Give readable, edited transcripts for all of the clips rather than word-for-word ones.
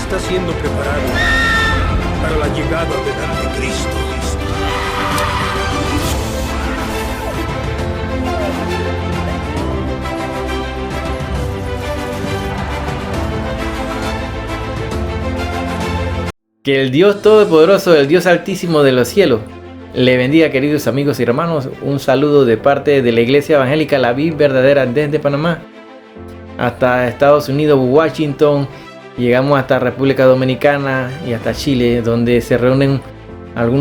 está siendo preparado para la llegada del Anticristo. Que el Dios Todopoderoso, el Dios Altísimo de los cielos, le bendiga, queridos amigos y hermanos. Un saludo de parte de la Iglesia Evangélica La Vid Verdadera desde Panamá hasta Estados Unidos, Washington. Llegamos hasta República Dominicana y hasta Chile, donde se reúnen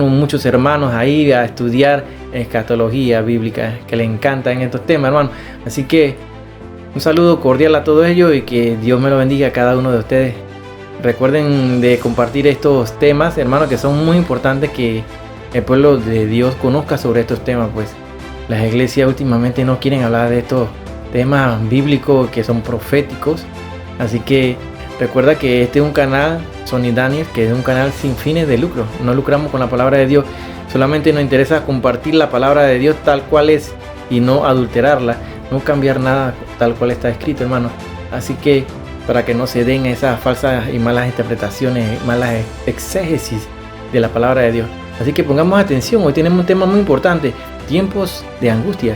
muchos hermanos ahí a estudiar escatología bíblica, que les encantan estos temas, hermanos. Así que un saludo cordial a todos ellos y que Dios me lo bendiga a cada uno de ustedes. Recuerden de compartir estos temas, hermanos, que son muy importantes que el pueblo de Dios conozca sobre estos temas, pues las iglesias últimamente no quieren hablar de estos temas bíblicos que son proféticos. Así que recuerda que este es un canal, Sonny Daniel, que es un canal sin fines de lucro. No lucramos con la palabra de Dios, solamente nos interesa compartir la palabra de Dios tal cual es y no adulterarla, no cambiar nada tal cual está escrito, hermanos. Así que para que no se den esas falsas y malas interpretaciones, malas exégesis de la palabra de Dios. Así que pongamos atención, hoy tenemos un tema muy importante, tiempos de angustia.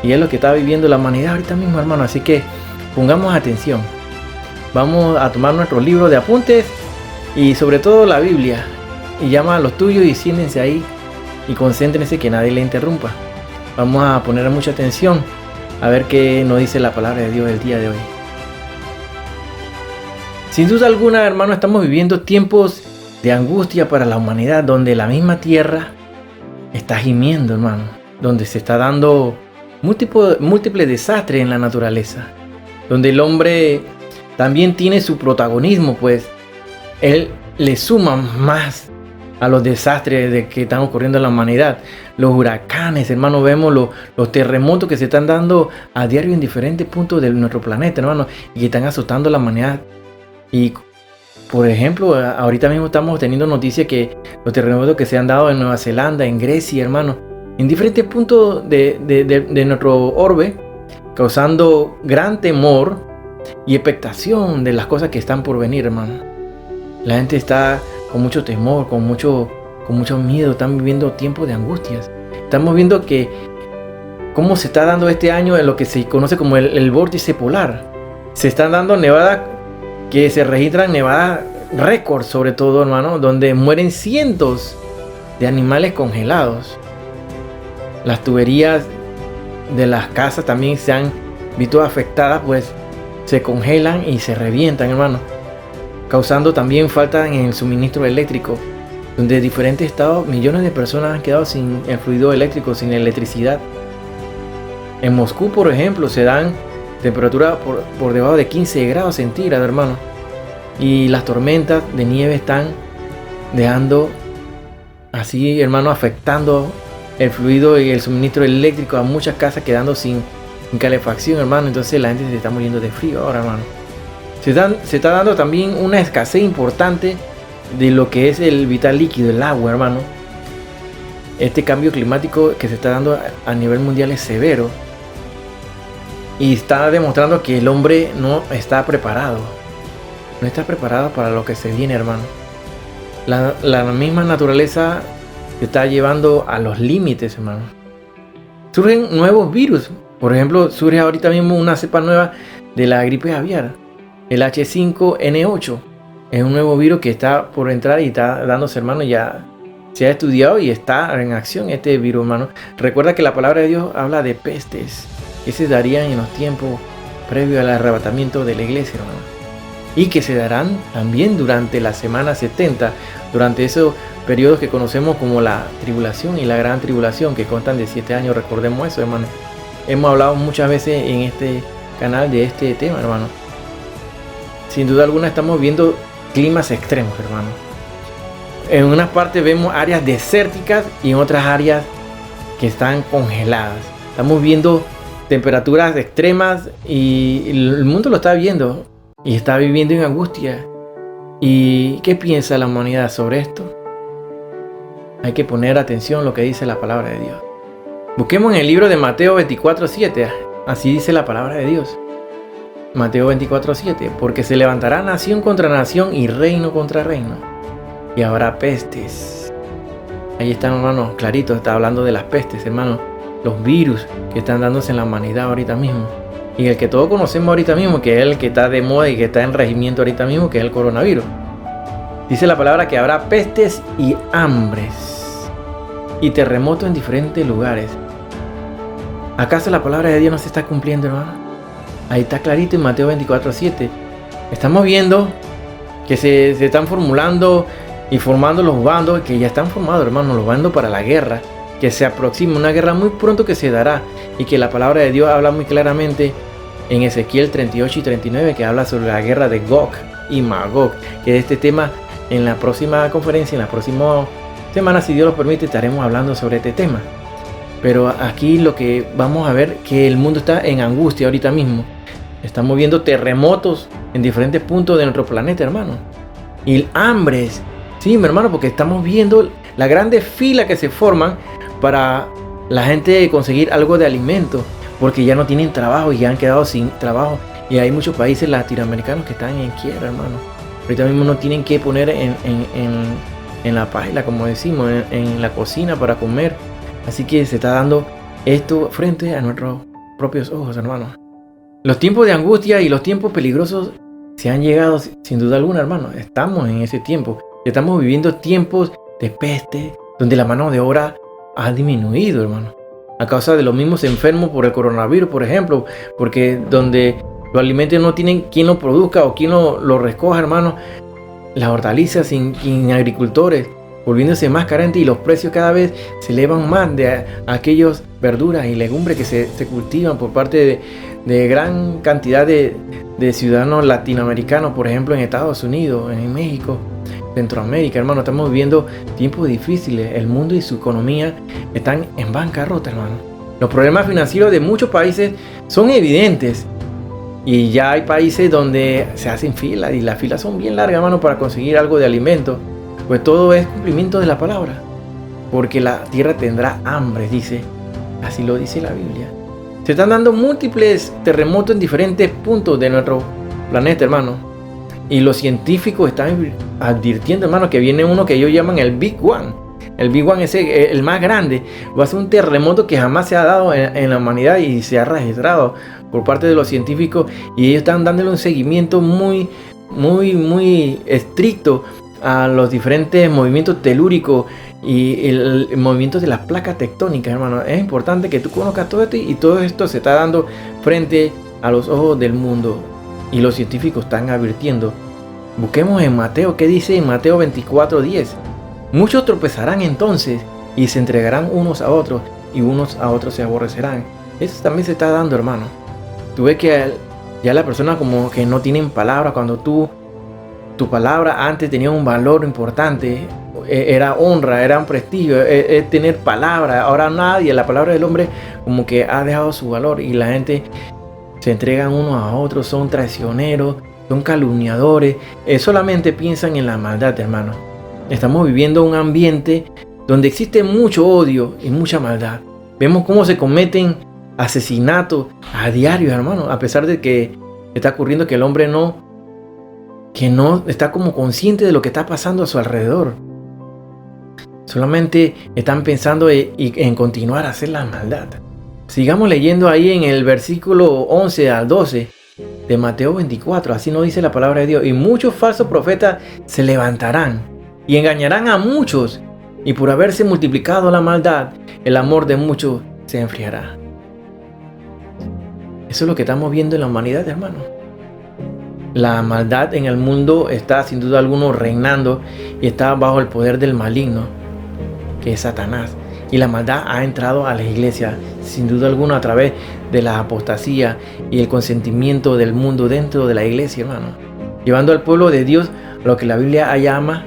Y es lo que está viviendo la humanidad ahorita mismo, hermano. Así que pongamos atención. Vamos a tomar nuestro libro de apuntes y sobre todo la Biblia. Y llama a los tuyos y siéntense ahí y concéntrense que nadie le interrumpa. Vamos a poner mucha atención a ver qué nos dice la palabra de Dios el día de hoy. Sin duda alguna, hermano, estamos viviendo tiempos de angustia para la humanidad, donde la misma tierra está gimiendo, hermano, donde se está dando múltiples desastres en la naturaleza, donde el hombre también tiene su protagonismo, pues él le suma más a los desastres de que están ocurriendo en la humanidad. Los huracanes, hermano, vemos los terremotos que se están dando a diario en diferentes puntos de nuestro planeta, hermano, y que están azotando a la humanidad. Y por ejemplo, ahorita mismo estamos teniendo noticias que los terremotos que se han dado en Nueva Zelanda, en Grecia, hermano, en diferentes puntos de nuestro orbe, causando gran temor y expectación de las cosas que están por venir, hermano. La gente está con mucho temor, con mucho miedo, están viviendo tiempos de angustias. Estamos viendo que cómo se está dando este año en lo que se conoce como el vórtice polar. Se están dando nevadas que se registran, nevadas récords sobre todo, hermano, donde mueren cientos de animales congelados. Las tuberías de las casas también se han visto afectadas, pues se congelan y se revientan, hermano, causando también falta en el suministro eléctrico, donde en diferentes estados millones de personas han quedado sin el fluido eléctrico, sin electricidad. En Moscú, por ejemplo, se dan temperaturas por debajo de 15 grados centígrados, hermano, y las tormentas de nieve están dejando así, hermano, afectando el fluido y el suministro eléctrico a muchas casas, quedando sin calefacción, hermano. Entonces la gente se está muriendo de frío ahora, hermano. Se está dando también una escasez importante de lo que es el vital líquido, el agua, hermano. Este cambio climático que se está dando a nivel mundial es severo y está demostrando que el hombre no está preparado. No está preparado para lo que se viene, hermano. La misma naturaleza se está llevando a los límites, hermano. Surgen nuevos virus. Por ejemplo, surge ahorita mismo una cepa nueva de la gripe aviar, el H5N8. Es un nuevo virus que está por entrar y está dándose, hermano. Ya se ha estudiado y está en acción este virus, hermano. Recuerda que la palabra de Dios habla de pestes que se darían en los tiempos previos al arrebatamiento de la iglesia, hermano, y que se darán también durante la semana 70, durante esos periodos que conocemos como la tribulación y la gran tribulación, que constan de 7 años. Recordemos eso, hermano. Hemos hablado muchas veces en este canal de este tema, hermano. Sin duda alguna estamos viendo climas extremos, hermano. En unas partes vemos áreas desérticas y en otras áreas que están congeladas. Estamos viendo temperaturas extremas y el mundo lo está viendo y está viviendo en angustia. ¿Y qué piensa la humanidad sobre esto? Hay que poner atención a lo que dice la palabra de Dios. Busquemos en el libro de Mateo 24:7. Así dice la palabra de Dios. Mateo 24:7, porque se levantará nación contra nación y reino contra reino, y habrá pestes. Ahí está, hermano, clarito, está hablando de las pestes, hermano, los virus que están dándose en la humanidad ahorita mismo. Y el que todos conocemos ahorita mismo, que es el que está de moda y que está en regimiento ahorita mismo, que es el coronavirus. Dice la palabra que habrá pestes y hambres y terremotos en diferentes lugares. ¿Acaso la palabra de Dios no se está cumpliendo, hermano? Ahí está clarito en Mateo 24:7. Estamos viendo que se están formulando y formando los bandos, que ya están formados, hermano, los bandos para la guerra, que se aproxima una guerra muy pronto que se dará, y que la palabra de Dios habla muy claramente en Ezequiel 38 y 39, que habla sobre la guerra de Gog y Magog, que de este tema en la próxima conferencia, en la próxima semana, si Dios lo permite, estaremos hablando sobre este tema. Pero aquí lo que vamos a ver, que el mundo está en angustia ahorita mismo. Estamos viendo terremotos en diferentes puntos de nuestro planeta, hermano. Y hambres, sí, mi hermano, porque estamos viendo la grande fila que se forman para la gente conseguir algo de alimento, porque ya no tienen trabajo y ya han quedado sin trabajo. Y hay muchos países latinoamericanos que están en quiebra, hermano. Ahorita mismo no tienen que poner en la paila, como decimos, en la cocina para comer. Así que se está dando esto frente a nuestros propios ojos, hermano. Los tiempos de angustia y los tiempos peligrosos se han llegado sin duda alguna, hermano. Estamos en ese tiempo. Estamos viviendo tiempos de peste, donde la mano de obra ha disminuido, hermano. A causa de los mismos enfermos por el coronavirus, por ejemplo. Porque donde los alimentos no tienen quien los produzca o quien los recoja, hermano. Las hortalizas sin agricultores, volviéndose más carentes, y los precios cada vez se elevan más de aquellas verduras y legumbres que se cultivan por parte de gran cantidad de ciudadanos latinoamericanos, por ejemplo en Estados Unidos, en México, Centroamérica, hermano. Estamos viviendo tiempos difíciles. El mundo y su economía están en bancarrota, hermano. Los problemas financieros de muchos países son evidentes, y ya hay países donde se hacen filas, y las filas son bien largas, hermano, para conseguir algo de alimento. Pues todo es cumplimiento de la palabra, porque la tierra tendrá hambre, dice. Así lo dice la Biblia. Se están dando múltiples terremotos en diferentes puntos de nuestro planeta, hermano. Y los científicos están advirtiendo, hermano, que viene uno que ellos llaman el Big One. El Big One es el más grande. Va a ser un terremoto que jamás se ha dado en la humanidad y se ha registrado por parte de los científicos. Y ellos están dándole un seguimiento muy estricto a los diferentes movimientos telúricos y el movimiento de las placas tectónicas, hermano. Es importante que tú conozcas todo esto, y todo esto se está dando frente a los ojos del mundo, y los científicos están advirtiendo. Busquemos en Mateo, ¿qué dice en Mateo 24:10? Muchos tropezarán entonces y se entregarán unos a otros, y unos a otros se aborrecerán. Eso también se está dando, hermano. Tú ves que ya la persona como que no tienen palabra. Cuando tu palabra antes tenía un valor importante, era honra, era un prestigio, es tener palabra. Ahora nadie, la palabra del hombre como que ha dejado su valor, y la gente se entregan unos a otros, son traicioneros, son calumniadores, solamente piensan en la maldad, hermano. Estamos viviendo un ambiente donde existe mucho odio y mucha maldad. Vemos cómo se cometen asesinatos a diario, hermano, a pesar de que está ocurriendo, que el hombre no está como consciente de lo que está pasando a su alrededor. Solamente están pensando en continuar a hacer la maldad. Sigamos leyendo ahí en el versículo 11 al 12 de Mateo 24. Así nos dice la palabra de Dios. Y muchos falsos profetas se levantarán y engañarán a muchos. Y por haberse multiplicado la maldad, el amor de muchos se enfriará. Eso es lo que estamos viendo en la humanidad, hermano. La maldad en el mundo está sin duda alguna reinando, y está bajo el poder del maligno, que es Satanás. Y la maldad ha entrado a la iglesia, sin duda alguna, a través de la apostasía y el consentimiento del mundo dentro de la iglesia, hermano. Llevando al pueblo de Dios a lo que la Biblia llama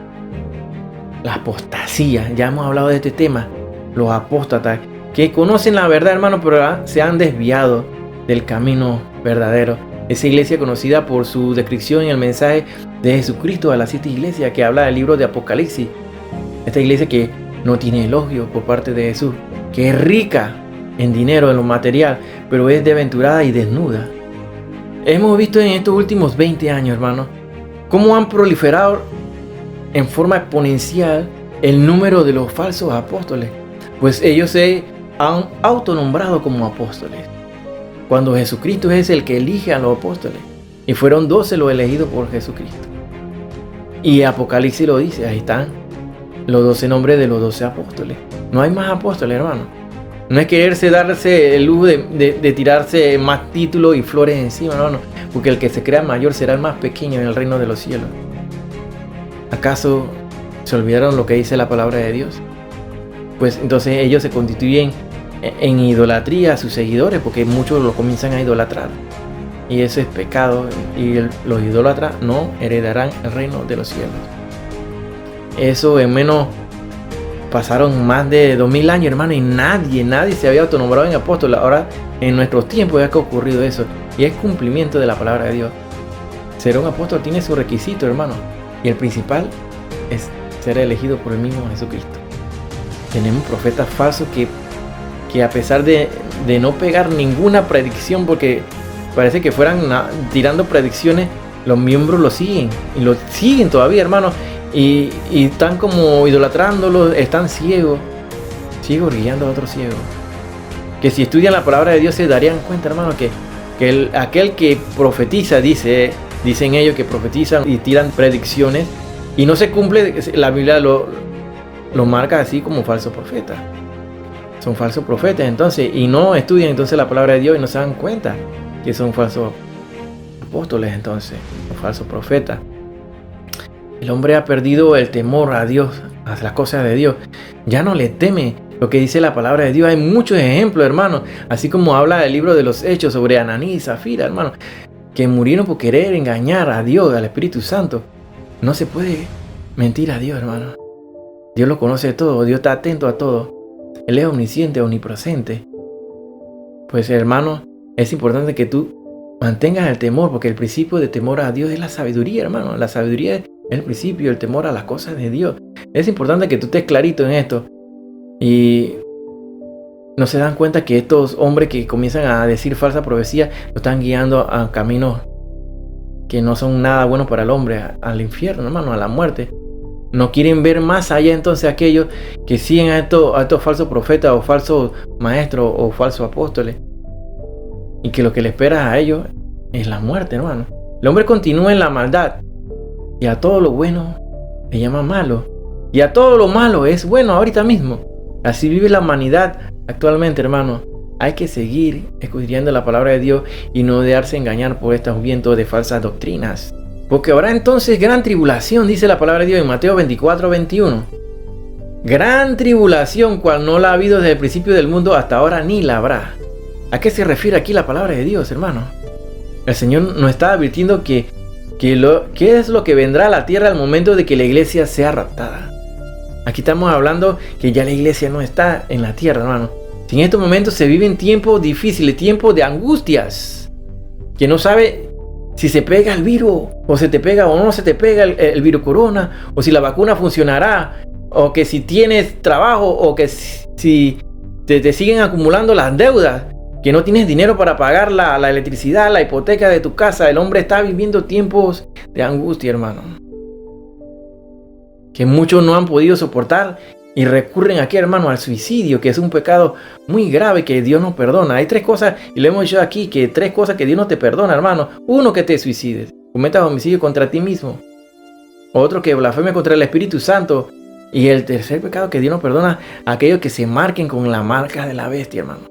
la apostasía. Ya hemos hablado de este tema. Los apóstatas que conocen la verdad, hermano, pero se han desviado del camino verdadero. Esa iglesia conocida por su descripción en el mensaje de Jesucristo a las 7 iglesias, que habla del libro de Apocalipsis. Esta iglesia que no tiene elogio por parte de Jesús, que es rica en dinero, en lo material, pero es desventurada y desnuda. hemos visto en estos últimos 20 años, hermano, cómo han proliferado en forma exponencial el número de los falsos apóstoles. Pues ellos se han autonombrado como apóstoles, cuando Jesucristo es el que elige a los apóstoles. Y fueron 12 los elegidos por Jesucristo. Y Apocalipsis lo dice, ahí están los 12 nombres de los 12 apóstoles. No hay más apóstoles, hermano. No es quererse darse el lujo de tirarse más títulos y flores encima, hermano, porque el que se crea mayor será el más pequeño en el reino de los cielos. ¿Acaso se olvidaron lo que dice la palabra de Dios? Pues entonces ellos se constituyen en idolatría a sus seguidores, porque muchos lo comienzan a idolatrar. Y eso es pecado, y los idólatras no heredarán el reino de los cielos. Eso en menos pasaron más de 2000 años, hermano, y nadie se había autonombrado en apóstol. Ahora, en nuestros tiempos ya que ha ocurrido eso, y es cumplimiento de la palabra de Dios. Ser un apóstol tiene su requisito, hermano, y el principal es ser elegido por el mismo Jesucristo. Tenemos profetas falsos que a pesar de no pegar ninguna predicción, porque parece que fueran tirando predicciones, los miembros lo siguen, y lo siguen todavía, hermano, y están como idolatrándolo, están ciegos guiando a otros ciegos. Que si estudian la palabra de Dios se darían cuenta, hermano, que aquel que profetiza, dicen ellos que profetizan y tiran predicciones, y no se cumple, la Biblia lo marca así como falso profeta. Son falsos profetas, entonces, y no estudian entonces la palabra de Dios y no se dan cuenta que son falsos apóstoles, entonces, o falsos profetas. El hombre ha perdido el temor a Dios, a las cosas de Dios. Ya no le teme lo que dice la palabra de Dios. Hay muchos ejemplos, hermano, así como habla el libro de los Hechos sobre Ananí y Zafira, hermano, que murieron por querer engañar a Dios, al Espíritu Santo. No se puede mentir a Dios, hermano. Dios lo conoce todo, Dios está atento a todo. Él es omnisciente, omnipresente. Pues, hermano, es importante que tú mantengas el temor, porque el principio de temor a Dios es la sabiduría, hermano. La sabiduría es el principio, el temor a las cosas de Dios. Es importante que tú estés clarito en esto. Y no se dan cuenta que estos hombres que comienzan a decir falsa profecía lo están guiando a caminos que no son nada buenos para el hombre, al infierno, hermano, a la muerte. No quieren ver más allá, entonces aquellos que siguen a estos falsos profetas o falsos maestros o falsos apóstoles, y que lo que le espera a ellos es la muerte, hermano. El hombre continúa en la maldad, y a todo lo bueno le llama malo, y a todo lo malo es bueno ahorita mismo. Así vive la humanidad actualmente, hermano. Hay que seguir escudriñando la palabra de Dios y no dejarse engañar por estos vientos de falsas doctrinas. Porque habrá entonces gran tribulación, dice la palabra de Dios en Mateo 24:21. Gran tribulación, cual no la ha habido desde el principio del mundo hasta ahora, ni la habrá. ¿A qué se refiere aquí la palabra de Dios, hermano? El Señor nos está advirtiendo qué es lo que vendrá a la tierra al momento de que la iglesia sea raptada. Aquí estamos hablando que ya la iglesia no está en la tierra, hermano. En estos momentos se viven tiempos difíciles, tiempos de angustias, que no sabe si se pega el virus, o se te pega o no se te pega el virus corona, o si la vacuna funcionará, o que si tienes trabajo, o que si te siguen acumulando las deudas, que no tienes dinero para pagar la electricidad, la hipoteca de tu casa. El hombre está viviendo tiempos de angustia, hermano, que muchos no han podido soportar y recurren aquí, hermano, al suicidio, que es un pecado muy grave que Dios no perdona. Hay 3 cosas, y lo hemos dicho aquí, que 3 cosas que Dios no te perdona, hermano. Uno, que te suicides, cometas homicidio contra ti mismo. Otro, que blasfeme contra el Espíritu Santo. Y el tercer pecado que Dios no perdona, aquellos que se marquen con la marca de la bestia, hermano.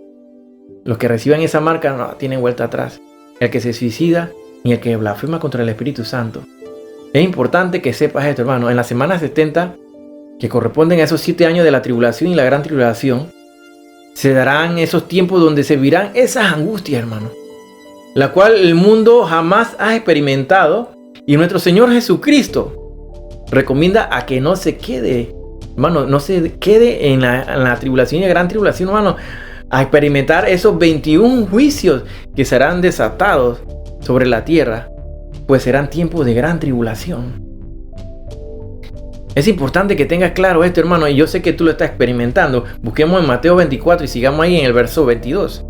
Los que reciban esa marca no tienen vuelta atrás. El que se suicida ni el que blasfema contra el Espíritu Santo. Es importante que sepas esto, hermano. En la semana 70, que corresponden a esos 7 años de la tribulación y la gran tribulación, se darán esos tiempos donde se vivirán esas angustias, hermano, la cual el mundo jamás ha experimentado, y nuestro Señor Jesucristo recomienda a que no se quede, hermano, no se quede en la tribulación y la gran tribulación, hermano, a experimentar esos 21 juicios que serán desatados sobre la tierra, pues serán tiempos de gran tribulación. Es importante que tengas claro esto, hermano, y yo sé que tú lo estás experimentando. Busquemos en Mateo 24 y sigamos ahí en el verso 22.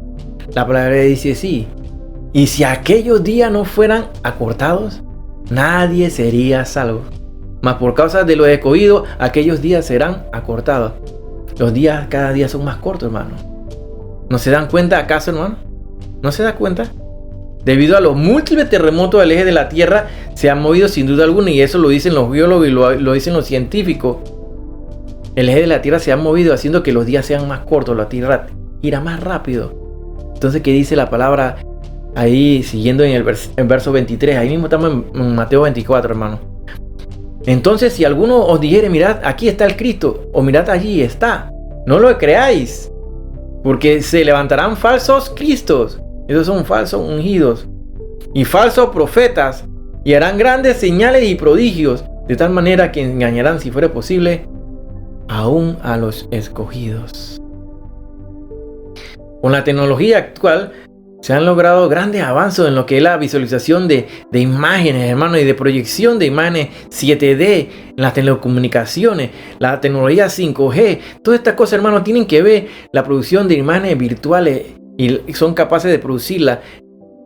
La palabra dice así: Y si aquellos días no fueran acortados, nadie sería salvo. Mas por causa de los escogidos, aquellos días serán acortados. Los días cada día son más cortos, hermano. ¿No se dan cuenta acaso, hermano? ¿No se da cuenta? Debido a los múltiples terremotos del eje de la Tierra, se han movido sin duda alguna, y eso lo dicen los biólogos y lo dicen los científicos. El eje de la Tierra se ha movido haciendo que los días sean más cortos, la Tierra irá más rápido. Entonces, ¿qué dice la palabra ahí, siguiendo en el verso 23? Ahí mismo estamos en Mateo 24, hermano. Entonces, si alguno os dijere, mirad, aquí está el Cristo, o mirad, allí está, no lo creáis, porque se levantarán falsos cristos, esos son falsos ungidos, y falsos profetas, y harán grandes señales y prodigios, de tal manera que engañarán, si fuera posible, aún a los escogidos. Con la tecnología actual se han logrado grandes avances en lo que es la visualización de imágenes, hermano, y de proyección de imágenes 7D, en las telecomunicaciones, la tecnología 5G. Todas estas cosas, hermano, tienen que ver la producción de imágenes virtuales y son capaces de producirla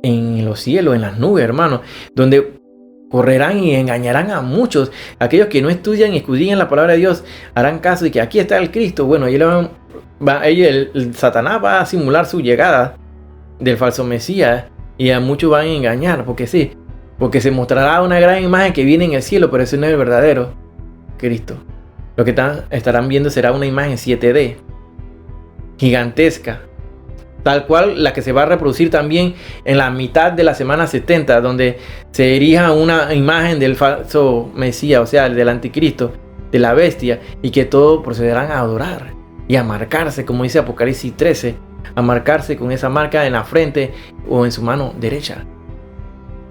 en los cielos, en las nubes, hermano, donde correrán y engañarán a muchos. Aquellos que no estudian y escudriñan la palabra de Dios harán caso de que aquí está el Cristo. Bueno, el Satanás va a simular su llegada del falso Mesías, y a muchos van a engañar, porque sí, porque se mostrará una gran imagen que viene en el cielo, pero ese no es el verdadero Cristo. Lo que estarán viendo será una imagen 7D, gigantesca, tal cual la que se va a reproducir también en la mitad de la semana 70, donde se erija una imagen del falso Mesías, o sea, del anticristo, de la bestia, y que todos procederán a adorar y a marcarse, como dice Apocalipsis 13, a marcarse con esa marca en la frente o en su mano derecha.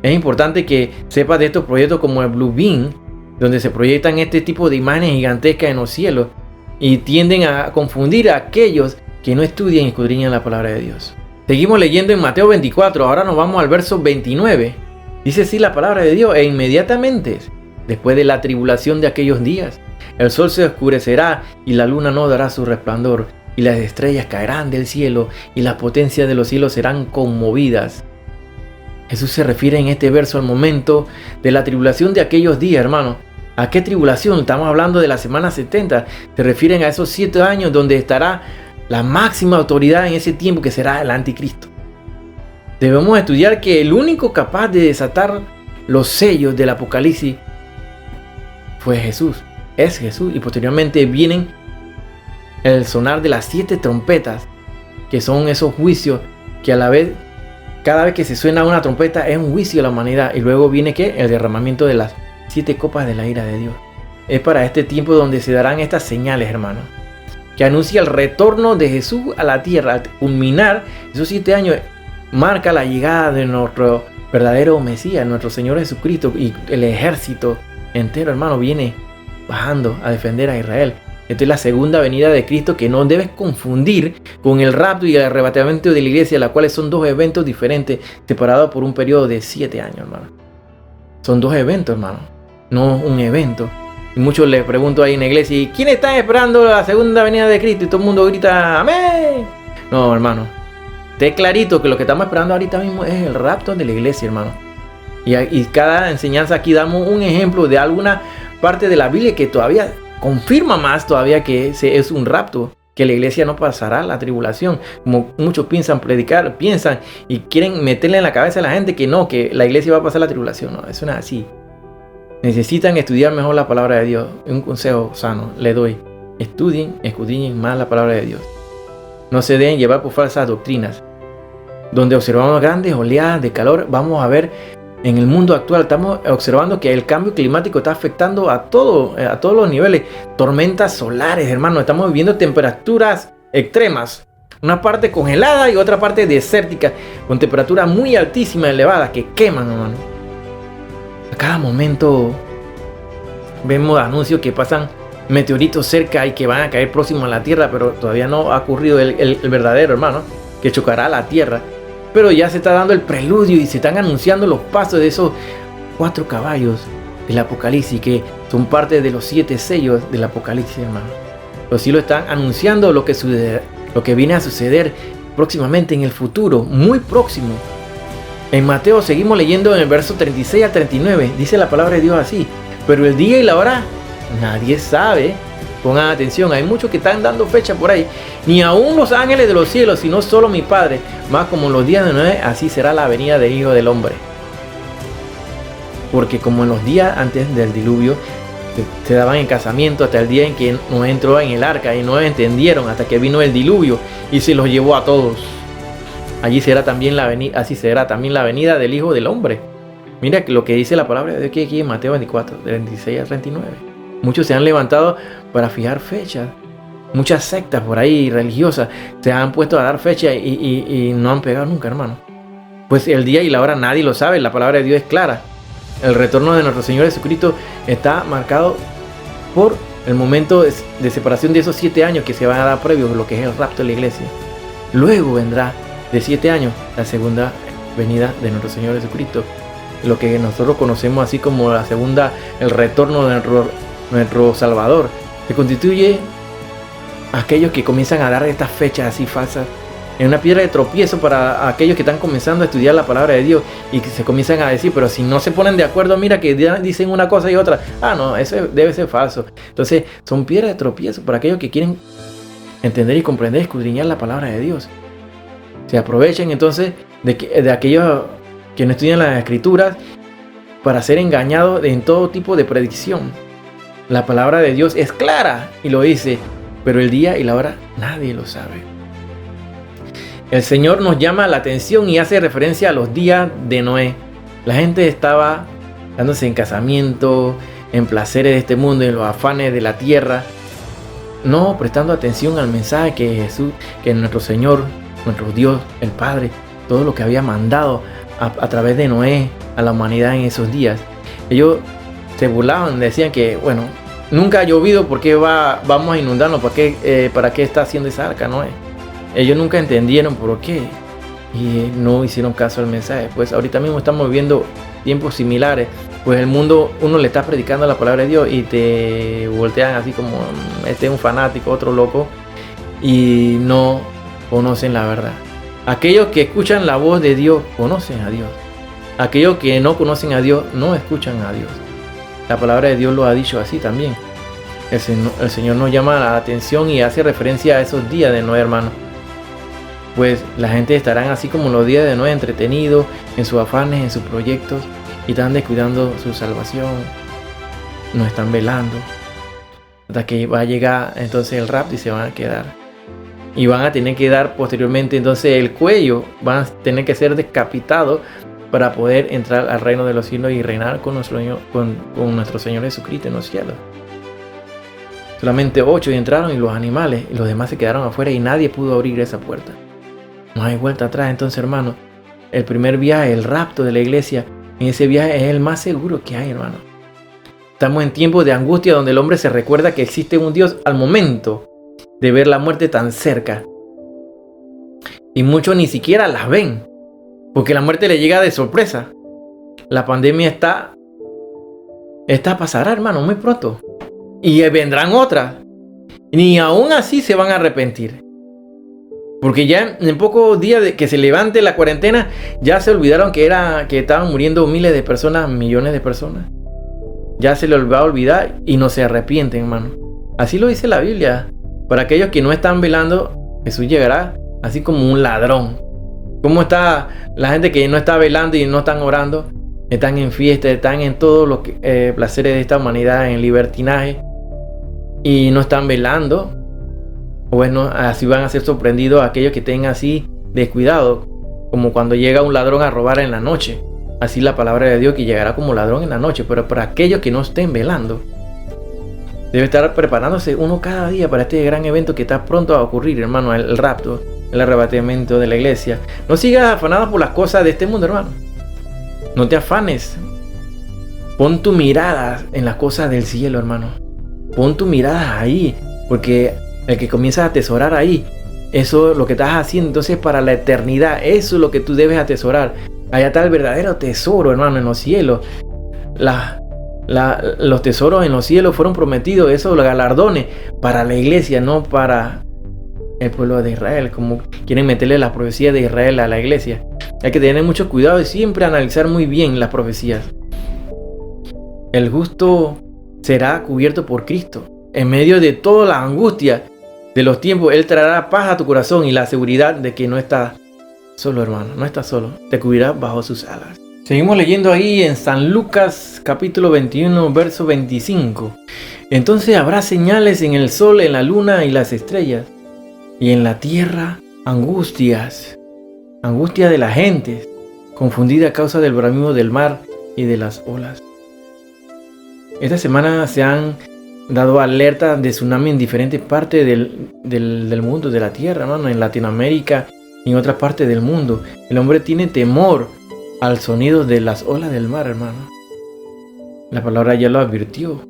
Es importante que sepas de estos proyectos como el Blue Beam, donde se proyectan este tipo de imágenes gigantescas en los cielos y tienden a confundir a aquellos que no estudian y escudriñan la palabra de Dios. Seguimos leyendo en Mateo 24, ahora nos vamos al verso 29. Dice así la palabra de Dios: e inmediatamente después de la tribulación de aquellos días, el sol se oscurecerá y la luna no dará su resplandor, y las estrellas caerán del cielo y las potencias de los cielos serán conmovidas. Jesús se refiere en este verso al momento de la tribulación de aquellos días, hermano. ¿A qué tribulación? Estamos hablando de la semana 70. Se refieren a esos 7 años donde estará la máxima autoridad en ese tiempo, que será el anticristo. Debemos estudiar que el único capaz de desatar los sellos del Apocalipsis fue Jesús. Es Jesús, y posteriormente vienen el sonar de las 7 trompetas, que son esos juicios que a la vez, cada vez que se suena una trompeta es un juicio a la humanidad, y luego viene el derramamiento de las 7 copas de la ira de Dios. Es para este tiempo donde se darán estas señales, hermano, que anuncia el retorno de Jesús a la tierra. Al culminar esos 7 años, marca la llegada de nuestro verdadero Mesías, nuestro Señor Jesucristo, y el ejército entero, hermano, viene bajando a defender a Israel. Esta es la segunda venida de Cristo, que no debes confundir con el rapto y el arrebatamiento de la iglesia, las cuales son 2 eventos diferentes, separados por un periodo de 7 años, hermano. Son 2 eventos, hermano, no un evento. Y muchos les pregunto ahí en la iglesia: ¿y quién está esperando la segunda venida de Cristo? Y todo el mundo grita ¡amén! No, hermano, esté clarito que lo que estamos esperando ahorita mismo es el rapto de la iglesia, hermano. Y cada enseñanza aquí damos un ejemplo de alguna parte de la Biblia que todavía confirma más todavía que ese es un rapto, que la iglesia no pasará la tribulación, como muchos piensan y quieren meterle en la cabeza a la gente que no, que la iglesia va a pasar la tribulación. No, eso no es así. Necesitan estudiar mejor la palabra de Dios. Un consejo sano le doy: estudien, escudriñen más la palabra de Dios. No se dejen llevar por falsas doctrinas. Donde observamos grandes oleadas de calor, vamos a ver en el mundo actual, estamos observando que el cambio climático está afectando a todos los niveles. Tormentas solares, hermano. Estamos viviendo temperaturas extremas. Una parte congelada y otra parte desértica, con temperaturas muy altísimas, elevadas, que queman, hermano. A cada momento vemos anuncios que pasan meteoritos cerca y que van a caer próximos a la Tierra, pero todavía no ha ocurrido el verdadero, hermano, que chocará la Tierra. Pero ya se está dando el preludio y se están anunciando los pasos de esos 4 caballos del Apocalipsis, que son parte de los 7 sellos del Apocalipsis, hermano. Los cielos están anunciando lo que viene a suceder próximamente, en el futuro, muy próximo. En Mateo seguimos leyendo en el verso 36 a 39. Dice la palabra de Dios así: pero el día y la hora nadie sabe. Pongan atención, hay muchos que están dando fecha por ahí. Ni aún los ángeles de los cielos, sino solo mi Padre. Más como en los días de Noé, así será la venida del Hijo del Hombre. Porque como en los días antes del diluvio, se daban en casamiento hasta el día en que Noé entró en el arca y no entendieron hasta que vino el diluvio y se los llevó a todos. Allí será también así será también la venida del Hijo del Hombre. Mira lo que dice la palabra de Dios aquí en Mateo 24, 36 a 39. Muchos se han levantado para fijar fechas. Muchas sectas por ahí religiosas se han puesto a dar fechas y no han pegado nunca, hermano. Pues el día y la hora nadie lo sabe. La palabra de Dios es clara. El retorno de nuestro Señor Jesucristo está marcado por el momento de separación de esos 7 años que se van a dar previos, lo que es el rapto de la iglesia. Luego vendrá de 7 años la segunda venida de nuestro Señor Jesucristo, lo que nosotros conocemos así como el retorno de nuestro Salvador. Se constituye aquellos que comienzan a dar estas fechas así falsas en una piedra de tropiezo para aquellos que están comenzando a estudiar la palabra de Dios y que se comienzan a decir, pero si no se ponen de acuerdo, mira que dicen una cosa y otra. No, eso debe ser falso. Entonces son piedras de tropiezo para aquellos que quieren entender y comprender y escudriñar la palabra de Dios. Se aprovechan entonces de aquellos que no estudian las escrituras para ser engañados en todo tipo de predicción. La palabra de Dios es clara y lo dice, pero el día y la hora nadie lo sabe. El Señor nos llama la atención y hace referencia a los días de Noé. La gente estaba dándose en casamiento, en placeres de este mundo, en los afanes de la tierra, no prestando atención al mensaje que Jesús, que nuestro Señor, nuestro Dios, el Padre, todo lo que había mandado a través de Noé a la humanidad en esos días. Ellos se burlaban, decían que, bueno, nunca ha llovido, ¿por qué vamos a inundarnos? ¿Para qué está haciendo esa arca, Noé? Ellos nunca entendieron por qué y no hicieron caso al mensaje. Pues ahorita mismo estamos viviendo tiempos similares. Pues el mundo, uno le está predicando la palabra de Dios y te voltean así como este es un fanático, otro loco, y no conocen la verdad. Aquellos que escuchan la voz de Dios conocen a Dios. Aquellos que no conocen a Dios no escuchan a Dios. La palabra de Dios lo ha dicho así también. El Señor nos llama la atención y hace referencia a esos días de Noé, hermano. Pues la gente estarán así como los días de Noé, entretenidos en sus afanes, en sus proyectos, y están descuidando su salvación. No están velando hasta que va a llegar entonces el rapto y se van a quedar. Y van a tener que dar posteriormente entonces el cuello, van a tener que ser decapitados para poder entrar al reino de los cielos y reinar con nuestro Señor Jesucristo en los cielos. Solamente 8 entraron y los animales, y los demás se quedaron afuera y nadie pudo abrir esa puerta. No hay vuelta atrás. Entonces, hermano, el primer viaje, el rapto de la iglesia, en ese viaje es el más seguro que hay, hermano. Estamos en tiempos de angustia donde el hombre se recuerda que existe un Dios al momento de ver la muerte tan cerca. Y muchos ni siquiera las ven, porque la muerte le llega de sorpresa. La pandemia está pasará, hermano, muy pronto. Y vendrán otras. Ni aún así se van a arrepentir. Porque ya en pocos días de que se levante la cuarentena, ya se olvidaron que estaban muriendo miles de personas, millones de personas. Ya se les va a olvidar y no se arrepienten, hermano. Así lo dice la Biblia. Para aquellos que no están velando, Jesús llegará así como un ladrón. ¿Cómo está la gente que no está velando y no están orando? Están en fiesta, están en todos los placeres de esta humanidad, en libertinaje, y no están velando. Bueno, así van a ser sorprendidos aquellos que estén así descuidados, como cuando llega un ladrón a robar en la noche. Así la palabra de Dios, que llegará como ladrón en la noche. Pero para aquellos que no estén velando, debe estar preparándose uno cada día para este gran evento que está pronto a ocurrir, hermano, el rapto, el arrebatamiento de la iglesia. No sigas afanado por las cosas de este mundo, hermano. No te afanes. Pon tu mirada en las cosas del cielo, hermano. Pon tu mirada ahí, porque el que comienzas a atesorar ahí, eso es lo que estás haciendo entonces para la eternidad. Eso es lo que tú debes atesorar. Allá está el verdadero tesoro, hermano, en los cielos. Los tesoros en los cielos fueron prometidos, esos galardones, para la iglesia, no para el pueblo de Israel, como quieren meterle la profecía de Israel a la iglesia. Hay que tener mucho cuidado y siempre analizar muy bien las profecías. El justo será cubierto por Cristo. En medio de toda la angustia de los tiempos, Él traerá paz a tu corazón y la seguridad de que no estás solo, hermano. No estás solo. Te cubrirá bajo sus alas. Seguimos leyendo ahí en San Lucas capítulo 21, verso 25. Entonces habrá señales en el sol, en la luna y las estrellas. Y en la tierra angustias. Angustia de la gente, confundida a causa del bramido del mar y de las olas. Esta semana se han dado alertas de tsunami en diferentes partes del mundo, de la tierra, hermano, en Latinoamérica y en otras partes del mundo. El hombre tiene temor al sonido de las olas del mar, hermano. La palabra ya lo advirtió.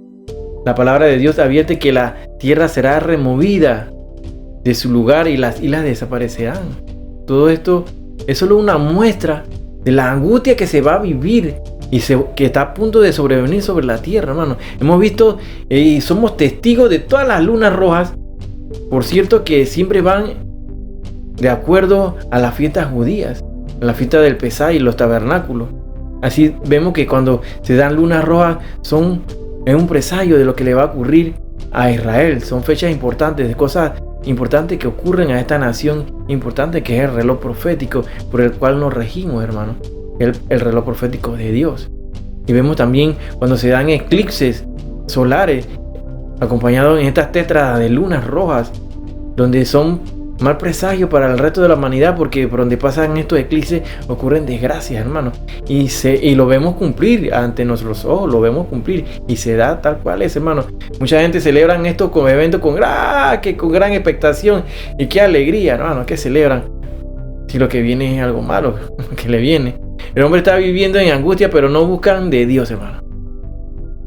La palabra de Dios advierte que la tierra será removida de su lugar y las islas desaparecerán. Todo esto es solo una muestra de la angustia que se va a vivir y que está a punto de sobrevenir sobre la tierra, hermano. Hemos visto y somos testigos de todas las lunas rojas, por cierto, que siempre van de acuerdo a las fiestas judías, a la fiesta del Pesaj y los tabernáculos. Así vemos que cuando se dan lunas rojas es un presagio de lo que le va a ocurrir a Israel. Son fechas importantes, de cosas importantes que ocurren a esta nación importante, que es el reloj profético por el cual nos regimos, hermano. El reloj profético de Dios. Y vemos también cuando se dan eclipses solares acompañados en estas tetras de lunas rojas, donde son mal presagio para el resto de la humanidad, porque por donde pasan estos eclipses ocurren desgracias, hermano, y lo vemos cumplir ante nuestros ojos, lo vemos cumplir y se da tal cual es, hermano. Mucha gente celebran esto como evento con gran expectación y qué alegría, hermano, que celebran si lo que viene es algo malo que le viene. El hombre está viviendo en angustia, pero no buscan de Dios, hermano.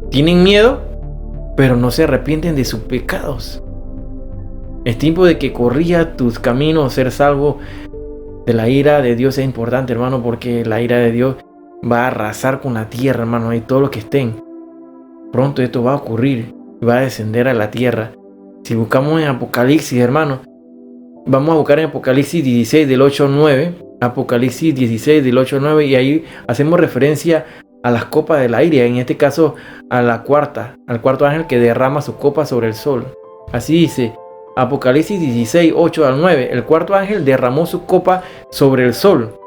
Tienen miedo, pero no se arrepienten de sus pecados. Es tiempo de que corrija tus caminos. Ser salvo de la ira de Dios es importante, hermano, porque la ira de Dios va a arrasar con la tierra, hermano, y todo lo que estén. Pronto esto va a ocurrir y va a descender a la tierra. Si buscamos en Apocalipsis, hermano, vamos a buscar en Apocalipsis 16 del 8 al 9. Apocalipsis 16 del 8 al 9, y ahí hacemos referencia a las copas del aire, en este caso al cuarto ángel que derrama su copa sobre el sol. Así dice Apocalipsis 16, 8 al 9. El cuarto ángel derramó su copa sobre el sol,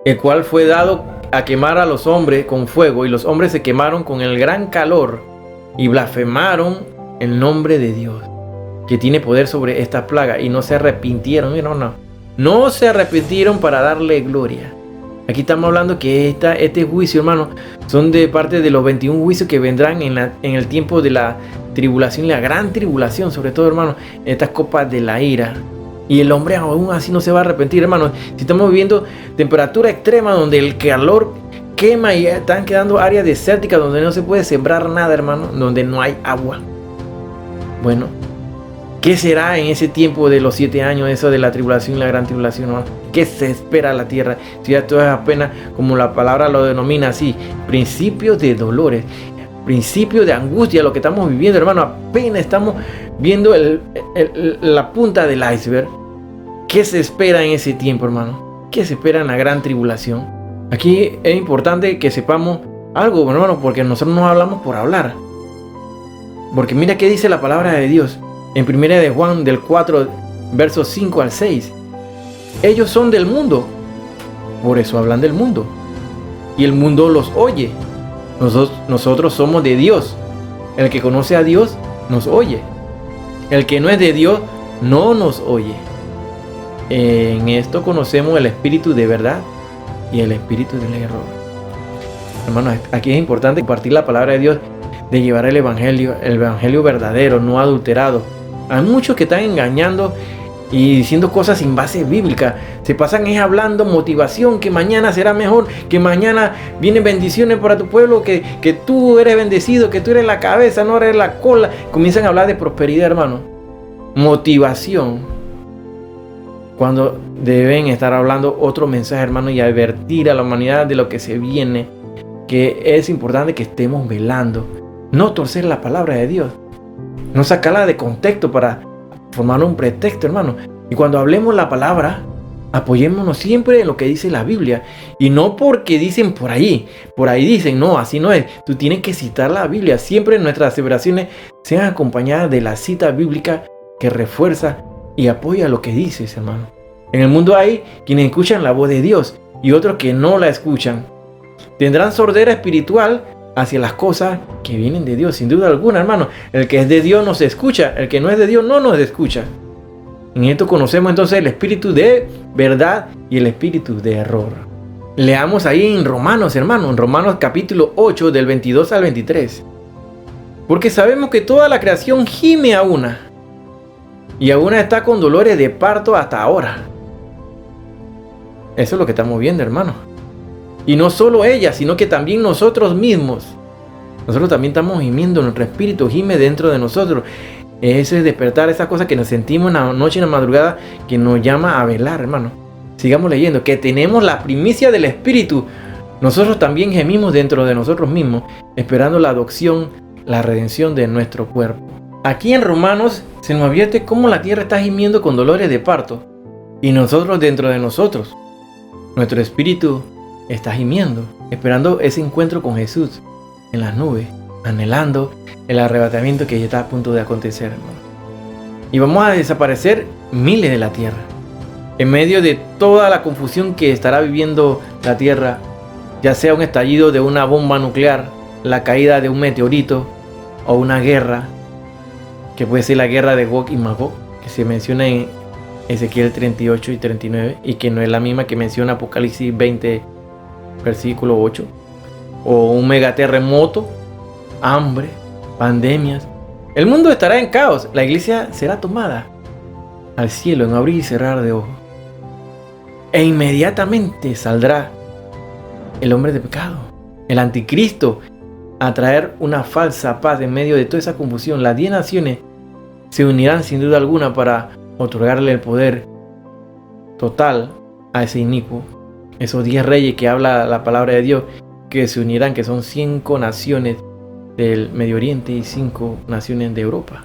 el cual fue dado a quemar a los hombres con fuego, y los hombres se quemaron con el gran calor y blasfemaron el nombre de Dios, que tiene poder sobre esta plaga, y no se arrepintieron. No se arrepintieron para darle gloria. Aquí estamos hablando que este juicio, hermano, son de parte de los 21 juicios que vendrán en el tiempo de la tribulación, la gran tribulación, sobre todo, hermano, estas copas de la ira. Y el hombre aún así no se va a arrepentir, hermano. Si estamos viviendo temperatura extrema, donde el calor quema y están quedando áreas desérticas donde no se puede sembrar nada, hermano, donde no hay agua. Bueno, ¿qué será en ese tiempo de los 7 años, eso de la tribulación y la gran tribulación, ¿no? ¿Qué se espera a la tierra? Si ya todo es apenas, como la palabra lo denomina así, principios de dolores, principios de angustia, lo que estamos viviendo, hermano. Apenas estamos viendo la punta del iceberg. ¿Qué se espera en ese tiempo, hermano? ¿Qué se espera en la gran tribulación? Aquí es importante que sepamos algo, hermano, porque nosotros no hablamos por hablar. Porque mira qué dice la palabra de Dios. En 1 de Juan del 4, versos 5 al 6. Ellos son del mundo, por eso hablan del mundo, y el mundo los oye. Nosotros somos de Dios. El que conoce a Dios nos oye. El que no es de Dios no nos oye. En esto conocemos el espíritu de verdad y el espíritu del error. Hermanos, aquí es importante compartir la palabra de Dios, de llevar el evangelio verdadero, no adulterado. Hay muchos que están engañando y diciendo cosas sin base bíblica. Se pasan hablando motivación, que mañana será mejor, que mañana vienen bendiciones para tu pueblo, que tú eres bendecido, que tú eres la cabeza, no eres la cola. Comienzan a hablar de prosperidad, hermano. Motivación. Cuando deben estar hablando otro mensaje, hermano, y advertir a la humanidad de lo que se viene. Que es importante que estemos velando. No torcer la palabra de Dios. No sacarla de contexto para formar un pretexto, hermano. Y cuando hablemos la palabra, Apoyémonos siempre en lo que dice la Biblia. Y no porque dicen por ahí dicen, no, así no es. Tú tienes que citar la Biblia. Siempre nuestras aseveraciones sean acompañadas de la cita bíblica que refuerza y apoya lo que dices, hermano. En el mundo hay quienes escuchan la voz de Dios y otros que no la escuchan. Tendrán sordera espiritual hacia las cosas que vienen de Dios, sin duda alguna, hermano. El que es de Dios nos escucha, el que no es de Dios no nos escucha. En esto conocemos entonces el espíritu de verdad y el espíritu de error. Leamos ahí en Romanos, hermano, en Romanos capítulo 8 del 22 al 23. Porque sabemos que toda la creación gime a una, y a una está con dolores de parto hasta ahora. Eso es lo que estamos viendo, hermano. Y no solo ella, sino que también nosotros mismos. Nosotros también estamos gimiendo, nuestro espíritu gime dentro de nosotros. Ese despertar, esa cosa que nos sentimos en la noche y en la madrugada, que nos llama a velar, hermano. Sigamos leyendo, que tenemos la primicia del espíritu. Nosotros también gemimos dentro de nosotros mismos, esperando la adopción, la redención de nuestro cuerpo. Aquí en Romanos se nos advierte cómo la tierra está gimiendo con dolores de parto, y nosotros dentro de nosotros. Nuestro espíritu está gimiendo, esperando ese encuentro con Jesús en las nubes, anhelando el arrebatamiento que ya está a punto de acontecer, hermano. Y vamos a desaparecer miles de la tierra. En medio de toda la confusión que estará viviendo la tierra, ya sea un estallido de una bomba nuclear, la caída de un meteorito o una guerra, que puede ser la guerra de Gog y Magog, que se menciona en Ezequiel 38 y 39, y que no es la misma que menciona Apocalipsis 20, versículo 8, o un megaterremoto, hambre, pandemias. El mundo estará en caos, la iglesia será tomada al cielo en abrir y cerrar de ojos. E inmediatamente saldrá el hombre de pecado, el anticristo, a traer una falsa paz en medio de toda esa confusión. Las 10 naciones se unirán sin duda alguna para otorgarle el poder total a ese inicuo. Esos 10 reyes que habla la palabra de Dios, que se unirán, que son 5 naciones del Medio Oriente y 5 naciones de Europa.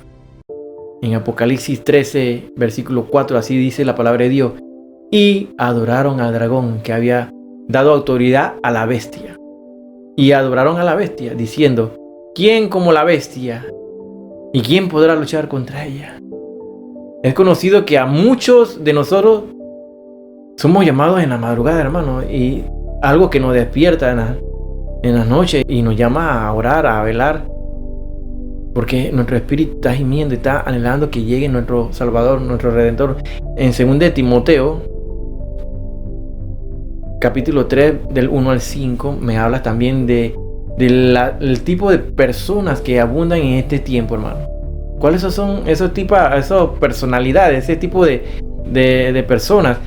En Apocalipsis 13, versículo 4, así dice la palabra de Dios: y adoraron al dragón que había dado autoridad a la bestia. Y adoraron a la bestia, diciendo: ¿quién como la bestia? ¿Y quién podrá luchar contra ella? Es conocido que a muchos de nosotros somos llamados en la madrugada, hermano, y algo que nos despierta en las noches y nos llama a orar, a velar, porque nuestro espíritu está gimiendo y está anhelando que llegue nuestro Salvador, nuestro Redentor. En 2 Timoteo, capítulo 3, del 1 al 5, me habla también del tipo de personas que abundan en este tiempo, hermano. ¿Cuáles son esas personalidades, ese tipo de personas?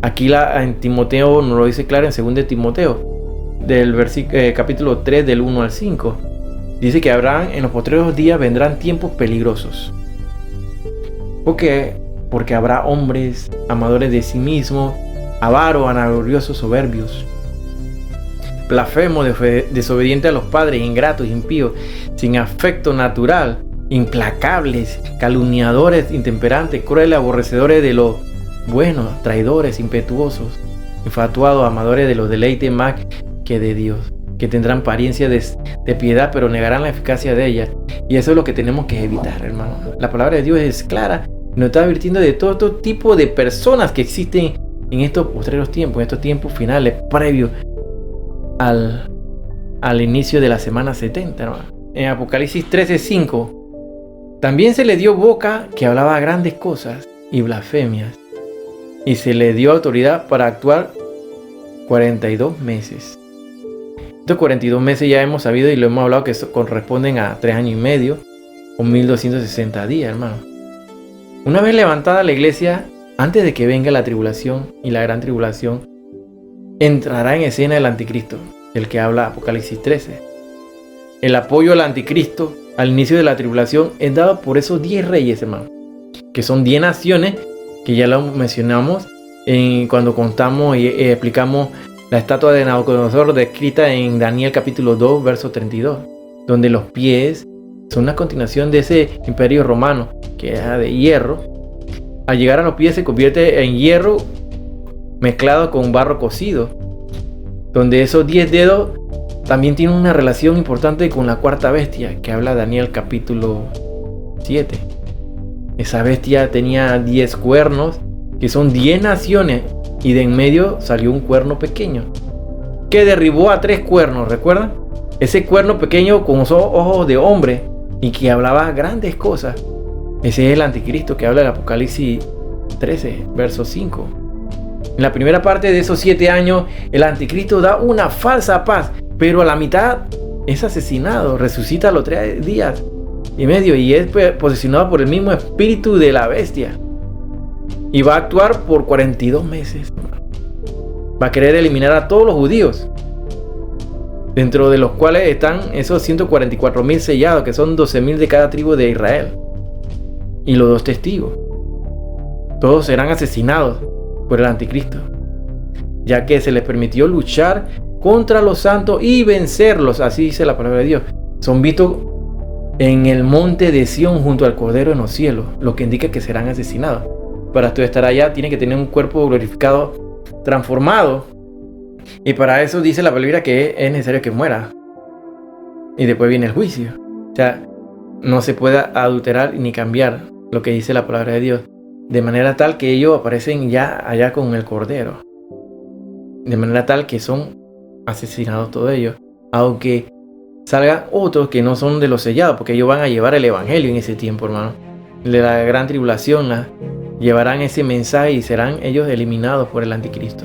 Aquí en Timoteo nos lo dice claro en 2 Timoteo, del capítulo 3, del 1 al 5. Dice que en los postreros días vendrán tiempos peligrosos. Porque habrá hombres amadores de sí mismos, avaros, vanagloriosos, soberbios, blasfemos, desobedientes a los padres, ingratos, impíos, sin afecto natural, implacables, calumniadores, intemperantes, crueles, aborrecedores de lo bueno, traidores, impetuosos, infatuados, amadores de los deleites más que de Dios, que tendrán apariencia de piedad, pero negarán la eficacia de ella. Y eso es lo que tenemos que evitar, hermano. La palabra de Dios es clara, nos está advirtiendo de todo tipo de personas que existen en estos postreros tiempos, en estos tiempos finales, previos al inicio de la semana 70, hermano. En Apocalipsis 13:5, también se le dio boca que hablaba grandes cosas y blasfemias, y se le dio autoridad para actuar 42 meses. Estos 42 meses ya hemos sabido y lo hemos hablado que corresponden a 3 años y medio o 1260 días, hermano. Una vez levantada la iglesia, antes de que venga la tribulación y la gran tribulación, entrará en escena el anticristo, del que habla Apocalipsis 13. El apoyo al anticristo al inicio de la tribulación es dado por esos 10 reyes, hermano, que son 10 naciones, que ya lo mencionamos cuando contamos y explicamos la estatua de Nabucodonosor descrita en Daniel capítulo 2, verso 32, donde los pies son una continuación de ese imperio romano, que era de hierro. Al llegar a los pies se convierte en hierro mezclado con barro cocido, donde esos 10 dedos también tienen una relación importante con la cuarta bestia que habla Daniel capítulo 7. Esa bestia tenía 10 cuernos, que son 10 naciones, y de en medio salió un cuerno pequeño que derribó a 3 cuernos, ¿recuerdan? Ese cuerno pequeño con ojos de hombre y que hablaba grandes cosas. Ese es el anticristo que habla del Apocalipsis 13, verso 5. En la primera parte de esos 7 años, el anticristo da una falsa paz, pero a la mitad es asesinado, resucita a los 3 días y medio y es posesionado por el mismo espíritu de la bestia. Y va a actuar por 42 meses. Va a querer eliminar a todos los judíos, dentro de los cuales están esos 144,000 sellados, que son 12,000 de cada tribu de Israel. Y los 2 testigos. Todos serán asesinados por el anticristo, ya que se les permitió luchar contra los santos y vencerlos, así dice la palabra de Dios. Son vistos en el monte de Sión junto al Cordero en los cielos, lo que indica que serán asesinados. Para tú estar allá tiene que tener un cuerpo glorificado, transformado, y para eso dice la palabra que es necesario que muera, y después viene el juicio. O sea, no se puede adulterar ni cambiar lo que dice la palabra de Dios, de manera tal que ellos aparecen ya allá con el Cordero, de manera tal que son asesinados todos ellos, aunque salgan otros que no son de los sellados, porque ellos van a llevar el evangelio en ese tiempo, hermano, de la gran tribulación. Llevarán ese mensaje y serán ellos eliminados por el anticristo.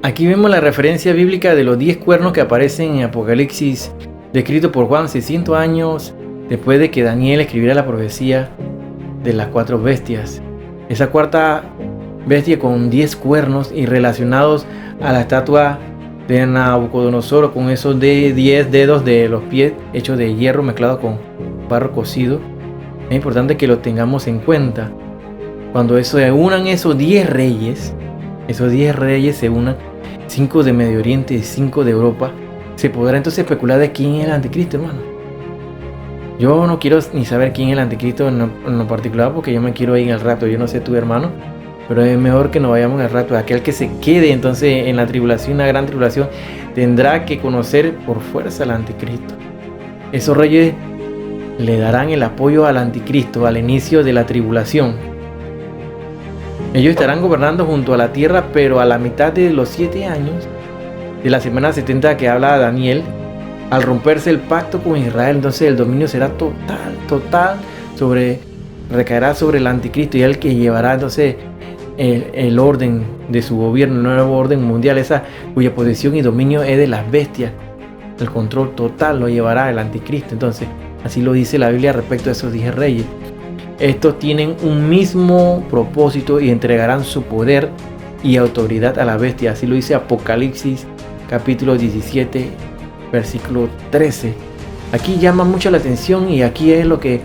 Aquí vemos la referencia bíblica de los 10 cuernos que aparecen en Apocalipsis, descrito por Juan 600 años después de que Daniel escribiera la profecía de las 4 bestias. Esa cuarta bestia con 10 cuernos y relacionados a la estatua de Nabucodonosor, con esos 10 dedos de los pies hechos de hierro mezclado con barro cocido. Es importante que lo tengamos en cuenta. Cuando se unan esos 10 reyes se unan, 5 de Medio Oriente y 5 de Europa, se podrá entonces especular de quién es el anticristo, hermano. Yo no quiero ni saber quién es el anticristo en lo particular, porque yo me quiero ir al rapto. Yo no sé tú, hermano, pero es mejor que nos vayamos al rapto. Aquel que se quede entonces en la tribulación, una gran tribulación, tendrá que conocer por fuerza al anticristo. Esos reyes le darán el apoyo al anticristo al inicio de la tribulación. Ellos estarán gobernando junto a la tierra, pero a la mitad de los 7 años de la semana 70 que habla Daniel, al romperse el pacto con Israel, entonces el dominio será total, recaerá sobre el anticristo, y él que llevará entonces el orden de su gobierno, el nuevo orden mundial, esa cuya posesión y dominio es de las bestias. El control total lo llevará el anticristo. Entonces, así lo dice la Biblia respecto a esos 10 reyes. Estos tienen un mismo propósito y entregarán su poder y autoridad a la bestia. Así lo dice Apocalipsis capítulo 17, versículo 13. Aquí llama mucho la atención, y aquí es lo que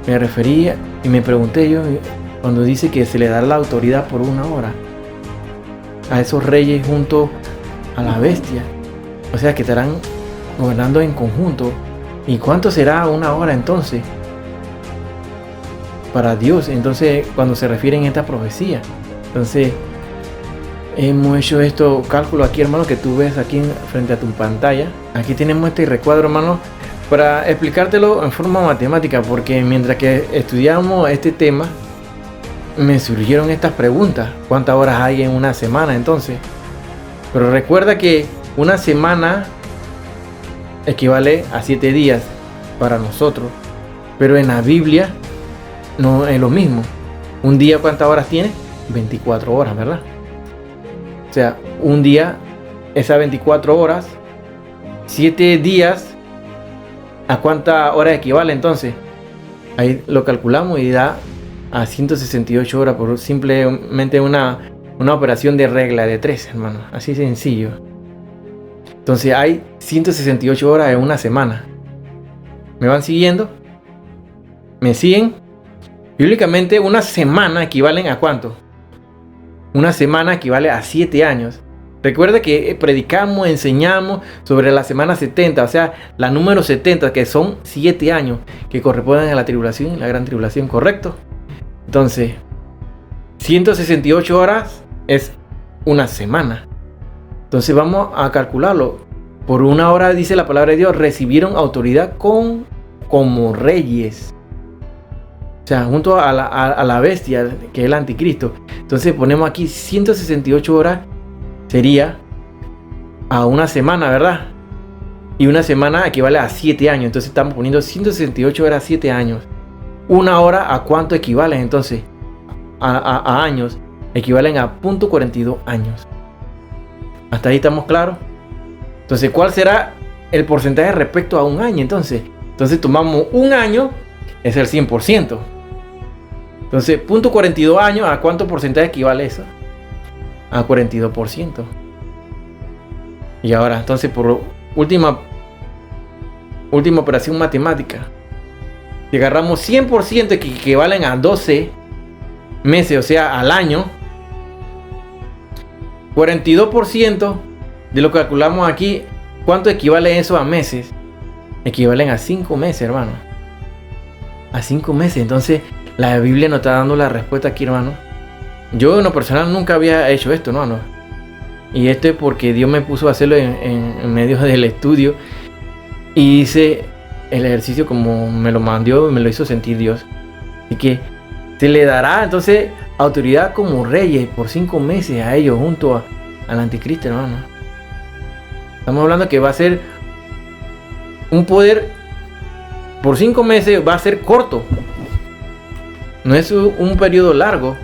me refería y me pregunté yo cuando dice que se le dará la autoridad por 1 hora a esos reyes junto a la bestia. O sea que estarán gobernando en conjunto. ¿Y cuánto será 1 hora entonces para Dios? Entonces, cuando se refieren a esta profecía, entonces hemos hecho esto cálculo aquí, hermano, que tú ves aquí frente a tu pantalla. Aquí tenemos este recuadro, hermano, para explicártelo en forma matemática, porque mientras que estudiamos este tema me surgieron estas preguntas. ¿Cuántas horas hay en una semana entonces? Pero recuerda que una semana equivale a 7 días para nosotros, pero en la Biblia no es lo mismo. Un día, ¿cuántas horas tiene? 24 horas, ¿verdad? O sea, un día, esas 24 horas, 7 días, ¿a cuántas horas equivale entonces? Ahí lo calculamos y da a 168 horas por simplemente una operación de regla de 3, hermano. Así sencillo. Entonces hay 168 horas en una semana. ¿Me van siguiendo? ¿Me siguen? Bíblicamente una semana equivalen a ¿cuánto? Una semana equivale a 7 años. Recuerda que predicamos, enseñamos sobre la semana 70, o sea, la número 70, que son 7 años que corresponden a la tribulación y la gran tribulación, ¿correcto? Entonces, 168 horas es una semana. Entonces vamos a calcularlo. Por 1 hora, dice la palabra de Dios, recibieron autoridad como reyes. O sea, junto a la bestia, que es el anticristo. Entonces ponemos aquí 168 horas, sería a una semana, ¿verdad? Y una semana equivale a 7 años. Entonces estamos poniendo 168 horas, 7 años. 1 hora, ¿a cuánto equivalen entonces? A años. Equivalen a .42 años. ¿Hasta ahí estamos claros? Entonces, ¿cuál será el porcentaje respecto a un año? Entonces tomamos un año, es el 100%. Entonces, .42 años, ¿a cuánto porcentaje equivale eso? A 42%. Y ahora, entonces, por última operación matemática, si agarramos 100% que equivalen a 12 meses, o sea, al año, 42% de lo que calculamos aquí, ¿cuánto equivale eso a meses? Equivalen a 5 meses, hermano. A 5 meses. Entonces, la Biblia nos está dando la respuesta aquí, hermano. Yo en lo personal nunca había hecho esto, hermano. Y esto es porque Dios me puso a hacerlo en medio del estudio. Y hice el ejercicio como me lo mandó, me lo hizo sentir Dios. Así que se le dará entonces autoridad como reyes por 5 meses a ellos junto al anticristo, hermano. Estamos hablando que va a ser un poder por 5 meses, va a ser corto. No es un periodo largo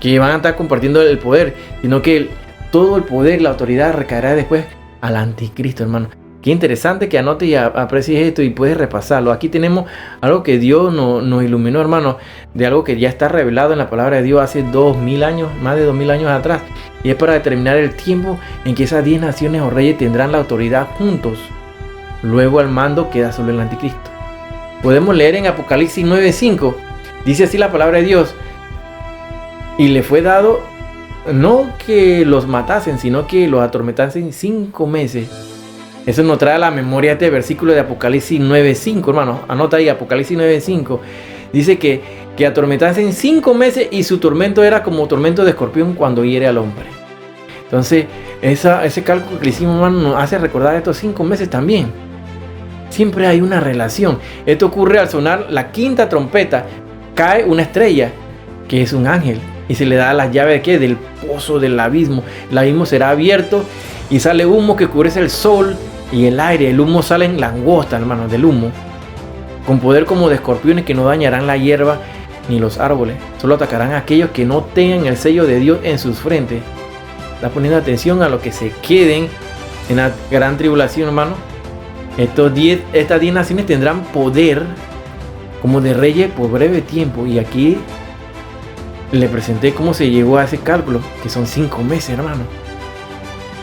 que van a estar compartiendo el poder, sino que todo el poder, la autoridad recaerá después al anticristo, hermano. Qué interesante que anotes y aprecies esto y puedes repasarlo. Aquí tenemos algo que Dios nos iluminó, hermano, de algo que ya está revelado en la palabra de Dios hace 2000 años, más de 2000 años atrás. Y es para determinar el tiempo en que esas 10 naciones o reyes tendrán la autoridad juntos. Luego al mando queda solo el anticristo. Podemos leer en Apocalipsis 9:5. Dice así la palabra de Dios. Y le fue dado no que los matasen, sino que los atormentasen 5 meses. Eso nos trae a la memoria este versículo de Apocalipsis 9:5, hermano. Anota ahí, Apocalipsis 9:5. Dice que atormentasen 5 meses y su tormento era como tormento de escorpión cuando hiere al hombre. Entonces, ese cálculo que le hicimos, hermano, nos hace recordar estos 5 meses también. Siempre hay una relación. Esto ocurre al sonar la 5ª trompeta. Cae una estrella, que es un ángel, y se le da las llaves de ¿qué? Del pozo del abismo. El abismo será abierto y sale humo que cubrece el sol y el aire. El humo sale en langosta, hermano, del humo, con poder como de escorpiones que no dañarán la hierba ni los árboles. Solo atacarán a aquellos que no tengan el sello de Dios en sus frentes. Está poniendo atención a los que se queden en la gran tribulación, hermano. Estas 10 naciones tendrán poder como de reyes por breve tiempo. Y aquí le presenté cómo se llegó a ese cálculo, que son 5 meses, hermano.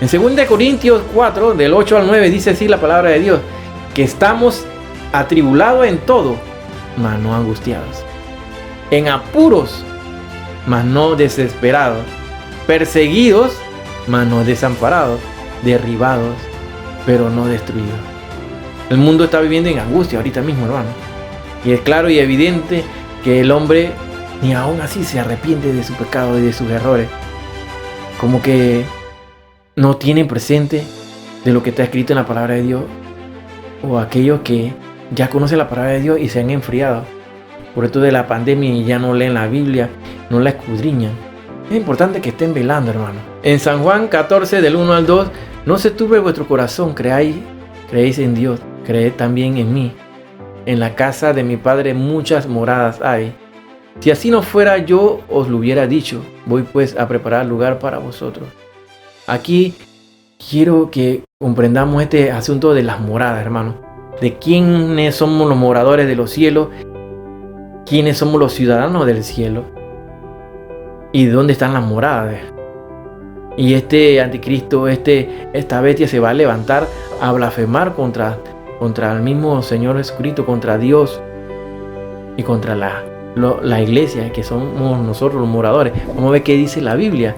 En 2 Corintios 4, del 8 al 9, dice así la palabra de Dios, que estamos atribulados en todo, mas no angustiados, en apuros, mas no desesperados, perseguidos, mas no desamparados, derribados, pero no destruidos. El mundo está viviendo en angustia ahorita mismo, hermano. Y es claro y evidente que el hombre ni aún así se arrepiente de su pecado y de sus errores. Como que no tienen presente de lo que está escrito en la palabra de Dios. O aquellos que ya conocen la palabra de Dios y se han enfriado por esto de la pandemia y ya no leen la Biblia, no la escudriñan. Es importante que estén velando, hermano. En San Juan 14, del 1 al 2, no se turbe vuestro corazón, creéis en Dios, creed también en mí. En la casa de mi Padre muchas moradas hay. Si así no fuera, yo os lo hubiera dicho. Voy pues a preparar lugar para vosotros. Aquí quiero que comprendamos este asunto de las moradas, hermano. De quiénes somos los moradores de los cielos, quiénes somos los ciudadanos del cielo y dónde están las moradas. Y este anticristo, esta bestia se va a levantar a blasfemar contra el mismo Señor Jesucristo, contra Dios y contra la iglesia, que somos nosotros los moradores. Vamos a ver qué dice la Biblia.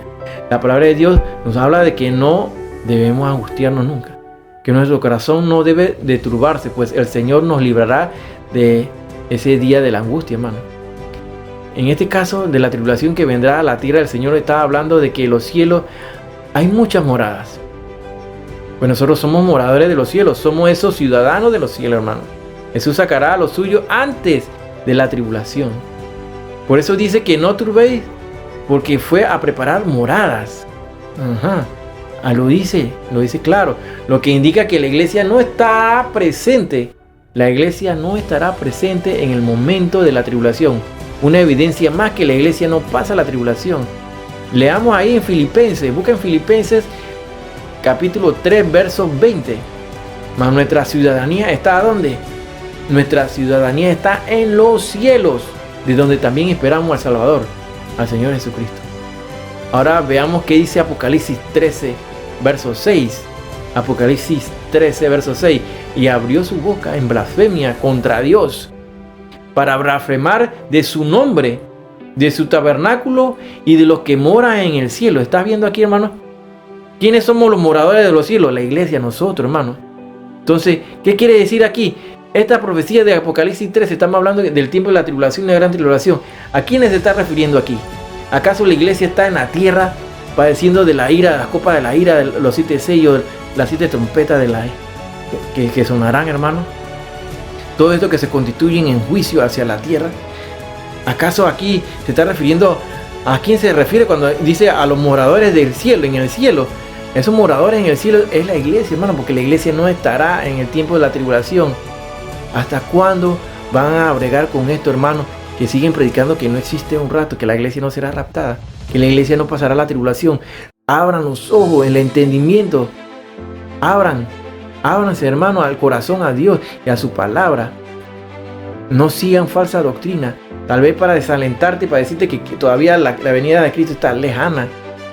La palabra de Dios nos habla de que no debemos angustiarnos nunca, que nuestro corazón no debe de turbarse, pues el Señor nos librará de ese día de la angustia, hermano. En este caso de la tribulación que vendrá a la tierra, el Señor está hablando de que los cielos hay muchas moradas. Pues nosotros somos moradores de los cielos, somos esos ciudadanos de los cielos, hermano. Jesús sacará a los suyos antes de la tribulación. Por eso dice que no turbéis, porque fue a preparar moradas. Lo dice claro. Lo que indica que la iglesia no está presente. La iglesia no estará presente en el momento de la tribulación. Una evidencia más que la iglesia no pasa la tribulación. Leamos ahí en Filipenses. Busca en Filipenses capítulo 3, verso 20. Mas nuestra ciudadanía está ¿dónde? Nuestra ciudadanía está en los cielos, de donde también esperamos al Salvador, al Señor Jesucristo. Ahora veamos qué dice Apocalipsis 13, verso 6. Apocalipsis 13, verso 6. Y abrió su boca en blasfemia contra Dios, para blasfemar de su nombre, de su tabernáculo y de los que moran en el cielo. ¿Estás viendo aquí, hermano? ¿Quiénes somos los moradores de los cielos? La iglesia, nosotros, hermano. Entonces, ¿qué quiere decir aquí? Esta profecía de Apocalipsis 13, estamos hablando del tiempo de la tribulación y la gran tribulación. ¿A quiénes se está refiriendo aquí? ¿Acaso la iglesia está en la tierra padeciendo de la ira, de las copas de la ira, de los 7 sellos, las 7 trompetas de la que sonarán, hermano? Todo esto que se constituyen en juicio hacia la tierra. ¿Acaso aquí se está refiriendo a quién se refiere cuando dice a los moradores del cielo, en el cielo? Esos moradores en el cielo es la iglesia, hermano, porque la iglesia no estará en el tiempo de la tribulación. ¿Hasta cuándo van a bregar con esto, hermano? Que siguen predicando que no existe un rato, que la iglesia no será raptada, que la iglesia no pasará la tribulación. Abran los ojos, el entendimiento. Ábranse, hermano, al corazón, a Dios y a su palabra. No sigan falsa doctrina, tal vez para desalentarte, para decirte que todavía la venida de Cristo está lejana.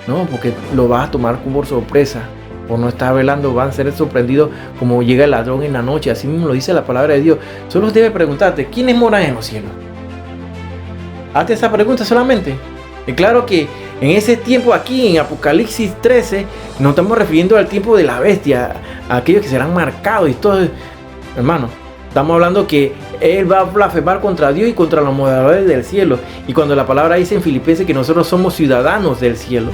No, porque lo vas a tomar por sorpresa. Por no estar velando, van a ser sorprendidos como llega el ladrón en la noche. Así mismo lo dice la palabra de Dios. Solo debes preguntarte, ¿quiénes moran en los cielos? Hazte esa pregunta solamente. Y claro que en ese tiempo aquí, en Apocalipsis 13, nos estamos refiriendo al tiempo de la bestia, a aquellos que serán marcados y todo. Hermano, estamos hablando que Él va a blasfemar contra Dios y contra los moradores del cielo. Y cuando la palabra dice en Filipenses que nosotros somos ciudadanos del cielo,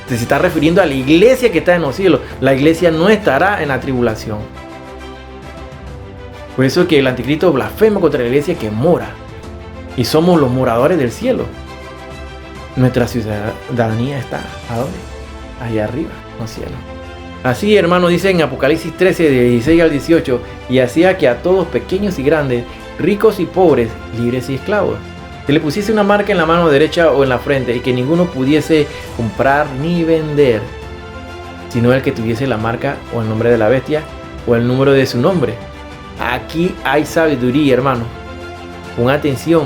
se está refiriendo a la iglesia que está en los cielos. La iglesia no estará en la tribulación. Por eso es que el anticristo blasfema contra la iglesia que mora. Y somos los moradores del cielo. Nuestra ciudadanía está ¿a dónde? Allá arriba, en los cielos. Así, hermano, dice en Apocalipsis 13, de 16 al 18, y hacía que a todos, pequeños y grandes, ricos y pobres, libres y esclavos, se le pusiese una marca en la mano derecha o en la frente, y que ninguno pudiese comprar ni vender, sino el que tuviese la marca o el nombre de la bestia o el número de su nombre. Aquí hay sabiduría, hermano. Pon atención.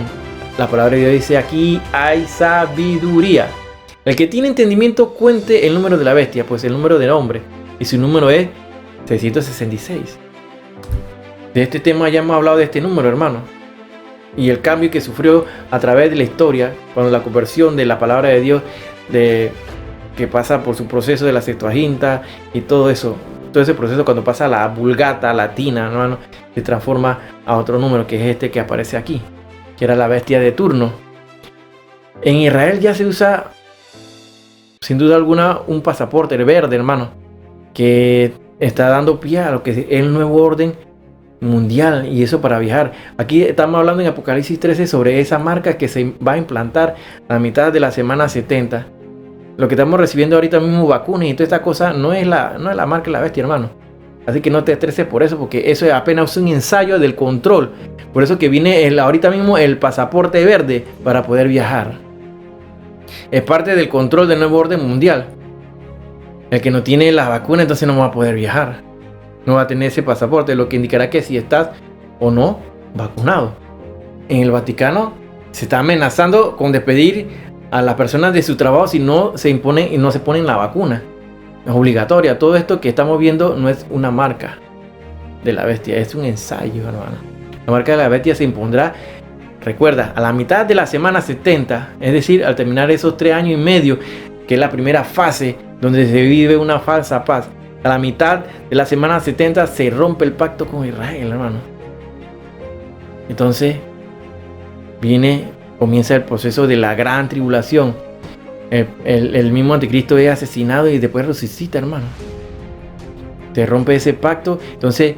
La palabra de Dios dice: aquí hay sabiduría. El que tiene entendimiento cuente el número de la bestia, pues el número del hombre, y su número es 666. De este tema ya hemos hablado de este número, hermano. Y el cambio que sufrió a través de la historia, cuando la conversión de la palabra de Dios, que pasa por su proceso de la Septuaginta y todo eso. Todo ese proceso, cuando pasa a la Vulgata latina, hermano, se transforma a otro número, que es este que aparece aquí, que era la bestia de turno. En Israel ya se usa, sin duda alguna, un pasaporte verde, hermano, que está dando pie a lo que es el nuevo orden mundial, y eso para viajar. Aquí estamos hablando en Apocalipsis 13 sobre esa marca que se va a implantar a mitad de la semana 70. Lo que estamos recibiendo ahorita mismo, vacunas y toda esta cosa, no es la marca de la bestia, hermano. Así que no te estreses por eso, porque eso es apenas un ensayo del control. Por eso que viene ahorita mismo el pasaporte verde para poder viajar. Es parte del control del nuevo orden mundial. El que no tiene la vacuna, entonces no va a poder viajar. No va a tener ese pasaporte, lo que indicará que si estás o no vacunado. En el Vaticano se está amenazando con despedir a las personas de su trabajo si no se imponen y no se ponen la vacuna. Es obligatoria. Todo esto que estamos viendo no es una marca de la bestia, es un ensayo, hermano. La marca de la bestia se impondrá, recuerda, a la mitad de la semana 70, es decir, al terminar esos 3 años y medio, que es la primera fase donde se vive una falsa paz. A la mitad de la semana 70 se rompe el pacto con Israel, hermano. Entonces comienza el proceso de la gran tribulación. El mismo anticristo es asesinado y después resucita, hermano. Se rompe ese pacto. Entonces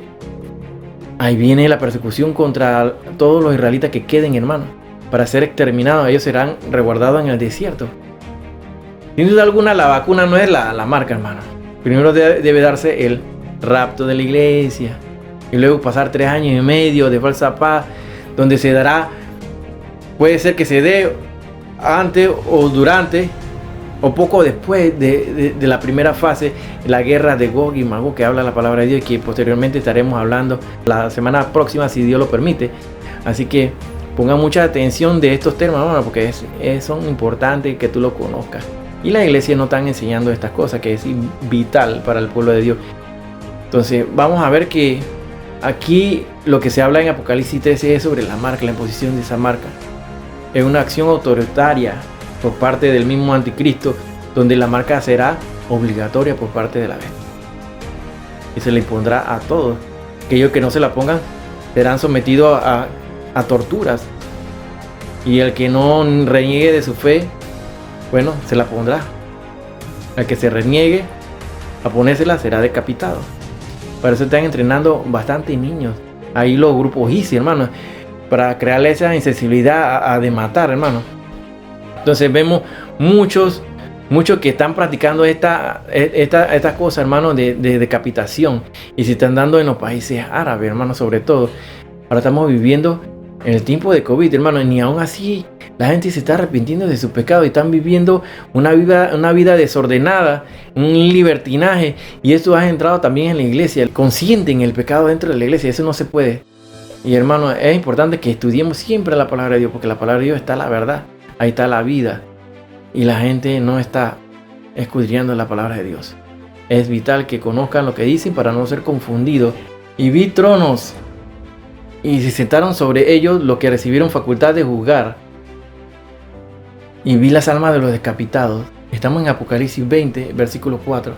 ahí viene la persecución contra todos los israelitas que queden, hermano, para ser exterminados. Ellos serán resguardados en el desierto. Sin duda alguna, la vacuna no es la marca, hermano. Primero debe darse el rapto de la iglesia y luego pasar 3 años y medio de falsa paz, donde se dará, puede ser que se dé antes o durante o poco después de la primera fase, la guerra de Gog y Magog, que habla la palabra de Dios y que posteriormente estaremos hablando la semana próxima, si Dios lo permite. Así que ponga mucha atención de estos temas, hermano, porque son importantes que tú lo conozcas. Y la iglesia no están enseñando estas cosas, que es vital para el pueblo de Dios. Entonces vamos a ver que aquí lo que se habla en Apocalipsis 13 es sobre la marca, la imposición de esa marca. Es una acción autoritaria por parte del mismo anticristo, donde la marca será obligatoria por parte de la bestia. Y se le impondrá a todos. Aquellos que no se la pongan serán sometidos a torturas. Y el que no reniegue de su fe, bueno, se la pondrá. El que se reniegue a ponérsela será decapitado. Para eso están entrenando bastante niños. Ahí los grupos ISIS, hermano, para crearle esa insensibilidad de matar, hermano. Entonces vemos muchos que están practicando esta cosa, hermano, de decapitación. Y se están dando en los países árabes, hermano, sobre todo. Ahora estamos viviendo en el tiempo de COVID, hermano, y ni aún así la gente se está arrepintiendo de su pecado y están viviendo una vida desordenada, un libertinaje. Y eso ha entrado también en la iglesia. Consienten el pecado dentro de la iglesia. Eso no se puede. Y hermano, es importante que estudiemos siempre la palabra de Dios, porque la palabra de Dios está la verdad. Ahí está la vida. Y la gente no está escudriñando la palabra de Dios. Es vital que conozcan lo que dicen para no ser confundidos. Y vi tronos, y se sentaron sobre ellos los que recibieron facultad de juzgar. Y vi las almas de los decapitados. Estamos en Apocalipsis 20, versículo 4.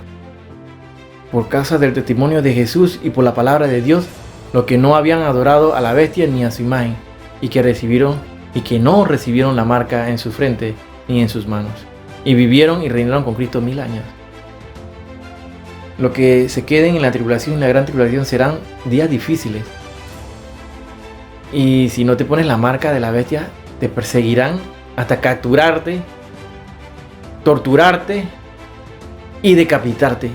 Por causa del testimonio de Jesús y por la palabra de Dios, los que no habían adorado a la bestia ni a su imagen, y que no recibieron la marca en su frente ni en sus manos, y vivieron y reinaron con Cristo 1000 años. Los que se queden en la tribulación y la gran tribulación serán días difíciles. Y si no te pones la marca de la bestia, te perseguirán hasta capturarte, torturarte y decapitarte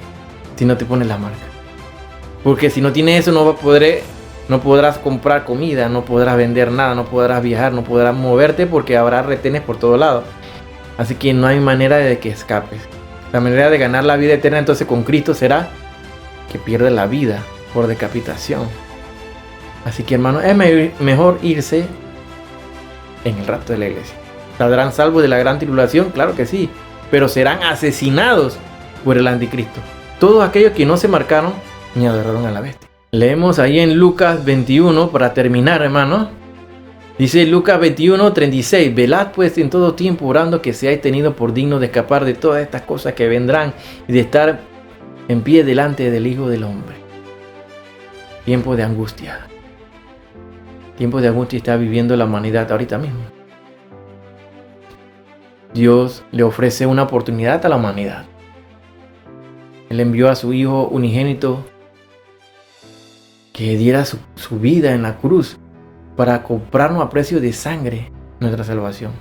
si no te pones la marca. Porque si no tienes eso, no podrás comprar comida, no podrás vender nada, no podrás viajar, no podrás moverte, porque habrá retenes por todos lados. Así que no hay manera de que escapes. La manera de ganar la vida eterna entonces con Cristo será que pierdes la vida por decapitación. Así que, hermano, es mejor irse en el rapto de la iglesia. ¿Saldrán salvos de la gran tribulación? Claro que sí, pero serán asesinados por el anticristo. Todos aquellos que no se marcaron ni adoraron a la bestia. Leemos ahí en Lucas 21 para terminar, hermano. Dice Lucas 21, 36. Velad pues en todo tiempo orando, que seáis tenidos por dignos de escapar de todas estas cosas que vendrán y de estar en pie delante del Hijo del Hombre. Tiempo de angustia. Tiempo de angustia está viviendo la humanidad ahorita mismo. Dios le ofrece una oportunidad a la humanidad. Él envió a su Hijo unigénito que diera su vida en la cruz para comprarnos a precio de sangre nuestra salvación.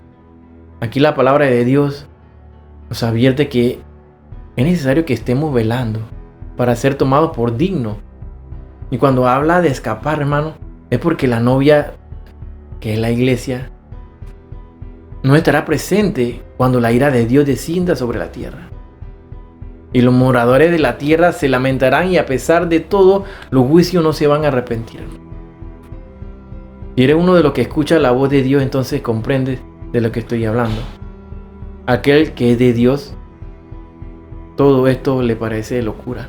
Aquí la palabra de Dios nos advierte que es necesario que estemos velando para ser tomados por dignos. Y cuando habla de escapar, hermano, es porque la novia, que es la iglesia, no estará presente cuando la ira de Dios descienda sobre la tierra. Y los moradores de la tierra se lamentarán, y a pesar de todo, los juicios no se van a arrepentir. Si eres uno de los que escucha la voz de Dios, entonces comprendes de lo que estoy hablando. Aquel que es de Dios, todo esto le parece locura.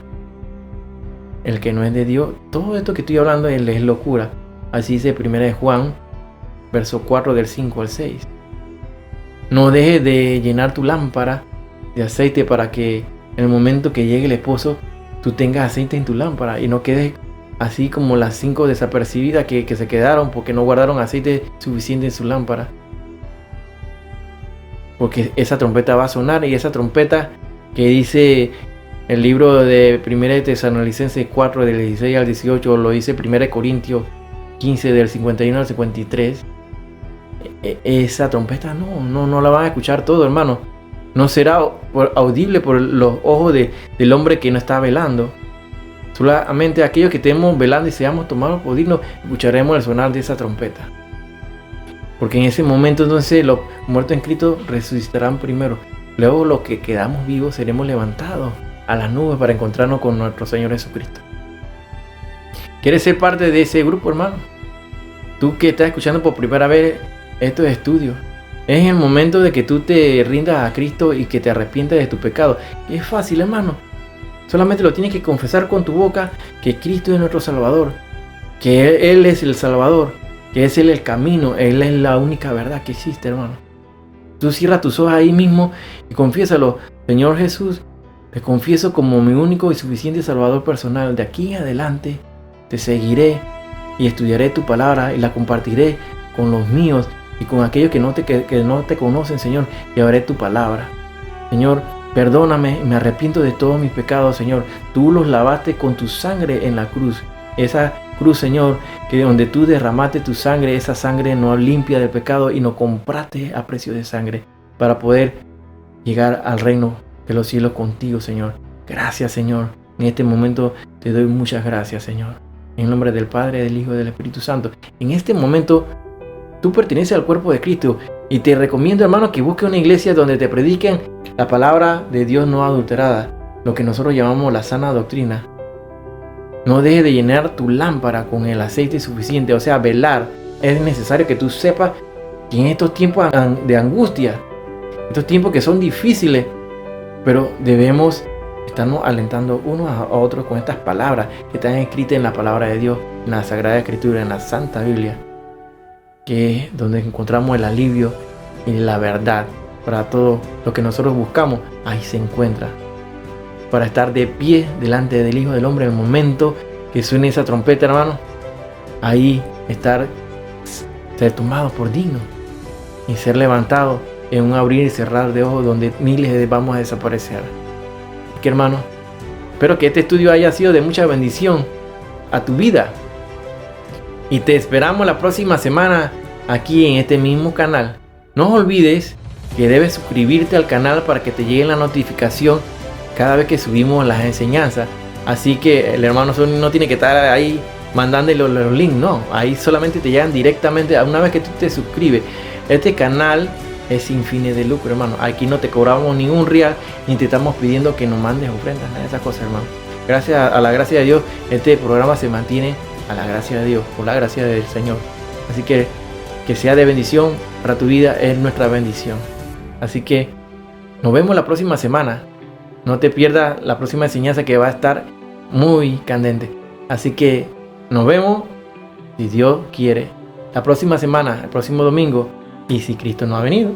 El que no es de Dios, todo esto que estoy hablando es locura. Así dice 1 Juan, verso 4 del 5 al 6. No dejes de llenar tu lámpara de aceite para que en el momento que llegue el esposo tú tengas aceite en tu lámpara y no quedes así como las 5 desapercibidas que se quedaron porque no guardaron aceite suficiente en su lámpara. porque esa trompeta va a sonar, y esa trompeta que dice el libro de 1 Tesalonicenses 4 del 16 al 18, lo dice 1 Corintios 15 del 51 al 53, esa trompeta no la van a escuchar todo, hermano. No será audible por los ojos del hombre que no está velando. Solamente aquellos que estemos velando y seamos tomados por dignos, escucharemos el sonar de esa trompeta. Porque en ese momento entonces los muertos en Cristo resucitarán primero. Luego los que quedamos vivos seremos levantados a las nubes para encontrarnos con nuestro Señor Jesucristo. ¿Quieres ser parte de ese grupo, hermano? Tú que estás escuchando por primera vez estos estudios, es el momento de que tú te rindas a Cristo y que te arrepientas de tu pecado. Es fácil, hermano. Solamente lo tienes que confesar con tu boca que Cristo es nuestro Salvador, que Él es el Salvador, que es Él el camino, Él es la única verdad que existe, hermano. Tú cierra tus ojos ahí mismo y confiésalo. Señor Jesús, te confieso como mi único y suficiente Salvador personal. De aquí en adelante te seguiré y estudiaré tu palabra y la compartiré con los míos y con aquellos que no te conocen, Señor. Llevaré tu palabra. Señor, perdóname, me arrepiento de todos mis pecados, Señor. Tú los lavaste con tu sangre en la cruz. Esa cruz, Señor, que donde tú derramaste tu sangre, esa sangre nos limpia del pecado y nos compraste a precio de sangre para poder llegar al reino de los cielos contigo, Señor. Gracias, Señor. En este momento te doy muchas gracias, Señor. En el nombre del Padre, del Hijo y del Espíritu Santo. En este momento tú perteneces al cuerpo de Cristo y te recomiendo, hermano, que busques una iglesia donde te prediquen la palabra de Dios no adulterada, lo que nosotros llamamos la sana doctrina. No dejes de llenar tu lámpara con el aceite suficiente, o sea, velar. Es necesario que tú sepas que en estos tiempos de angustia, estos tiempos que son difíciles, pero debemos estarnos alentando unos a otros con estas palabras que están escritas en la palabra de Dios, en la Sagrada Escritura, en la Santa Biblia, que es donde encontramos el alivio y la verdad para todo lo que nosotros buscamos. Ahí se encuentra, para estar de pie delante del Hijo del Hombre en el momento que suene esa trompeta, hermano. Ahí ser tomado por digno y ser levantado en un abrir y cerrar de ojos donde miles vamos a desaparecer. Así que, hermano, espero que este estudio haya sido de mucha bendición a tu vida. Y te esperamos la próxima semana aquí en este mismo canal. No olvides que debes suscribirte al canal para que te llegue la notificación cada vez que subimos las enseñanzas. Así que el hermano Sony no tiene que estar ahí mandándole los links, no. Ahí solamente te llegan directamente una vez que tú te suscribes. Este canal es sin fines de lucro, hermano. Aquí no te cobramos ni un real, ni te estamos pidiendo que nos mandes ofrendas, nada de esas cosas, hermano. Gracias a la gracia de Dios, este programa se mantiene a la gracia de Dios, por la gracia del Señor. Así que sea de bendición para tu vida, es nuestra bendición. Así que nos vemos la próxima semana. No te pierdas la próxima enseñanza, que va a estar muy candente. Así que nos vemos, si Dios quiere, la próxima semana, el próximo domingo, y si Cristo no ha venido.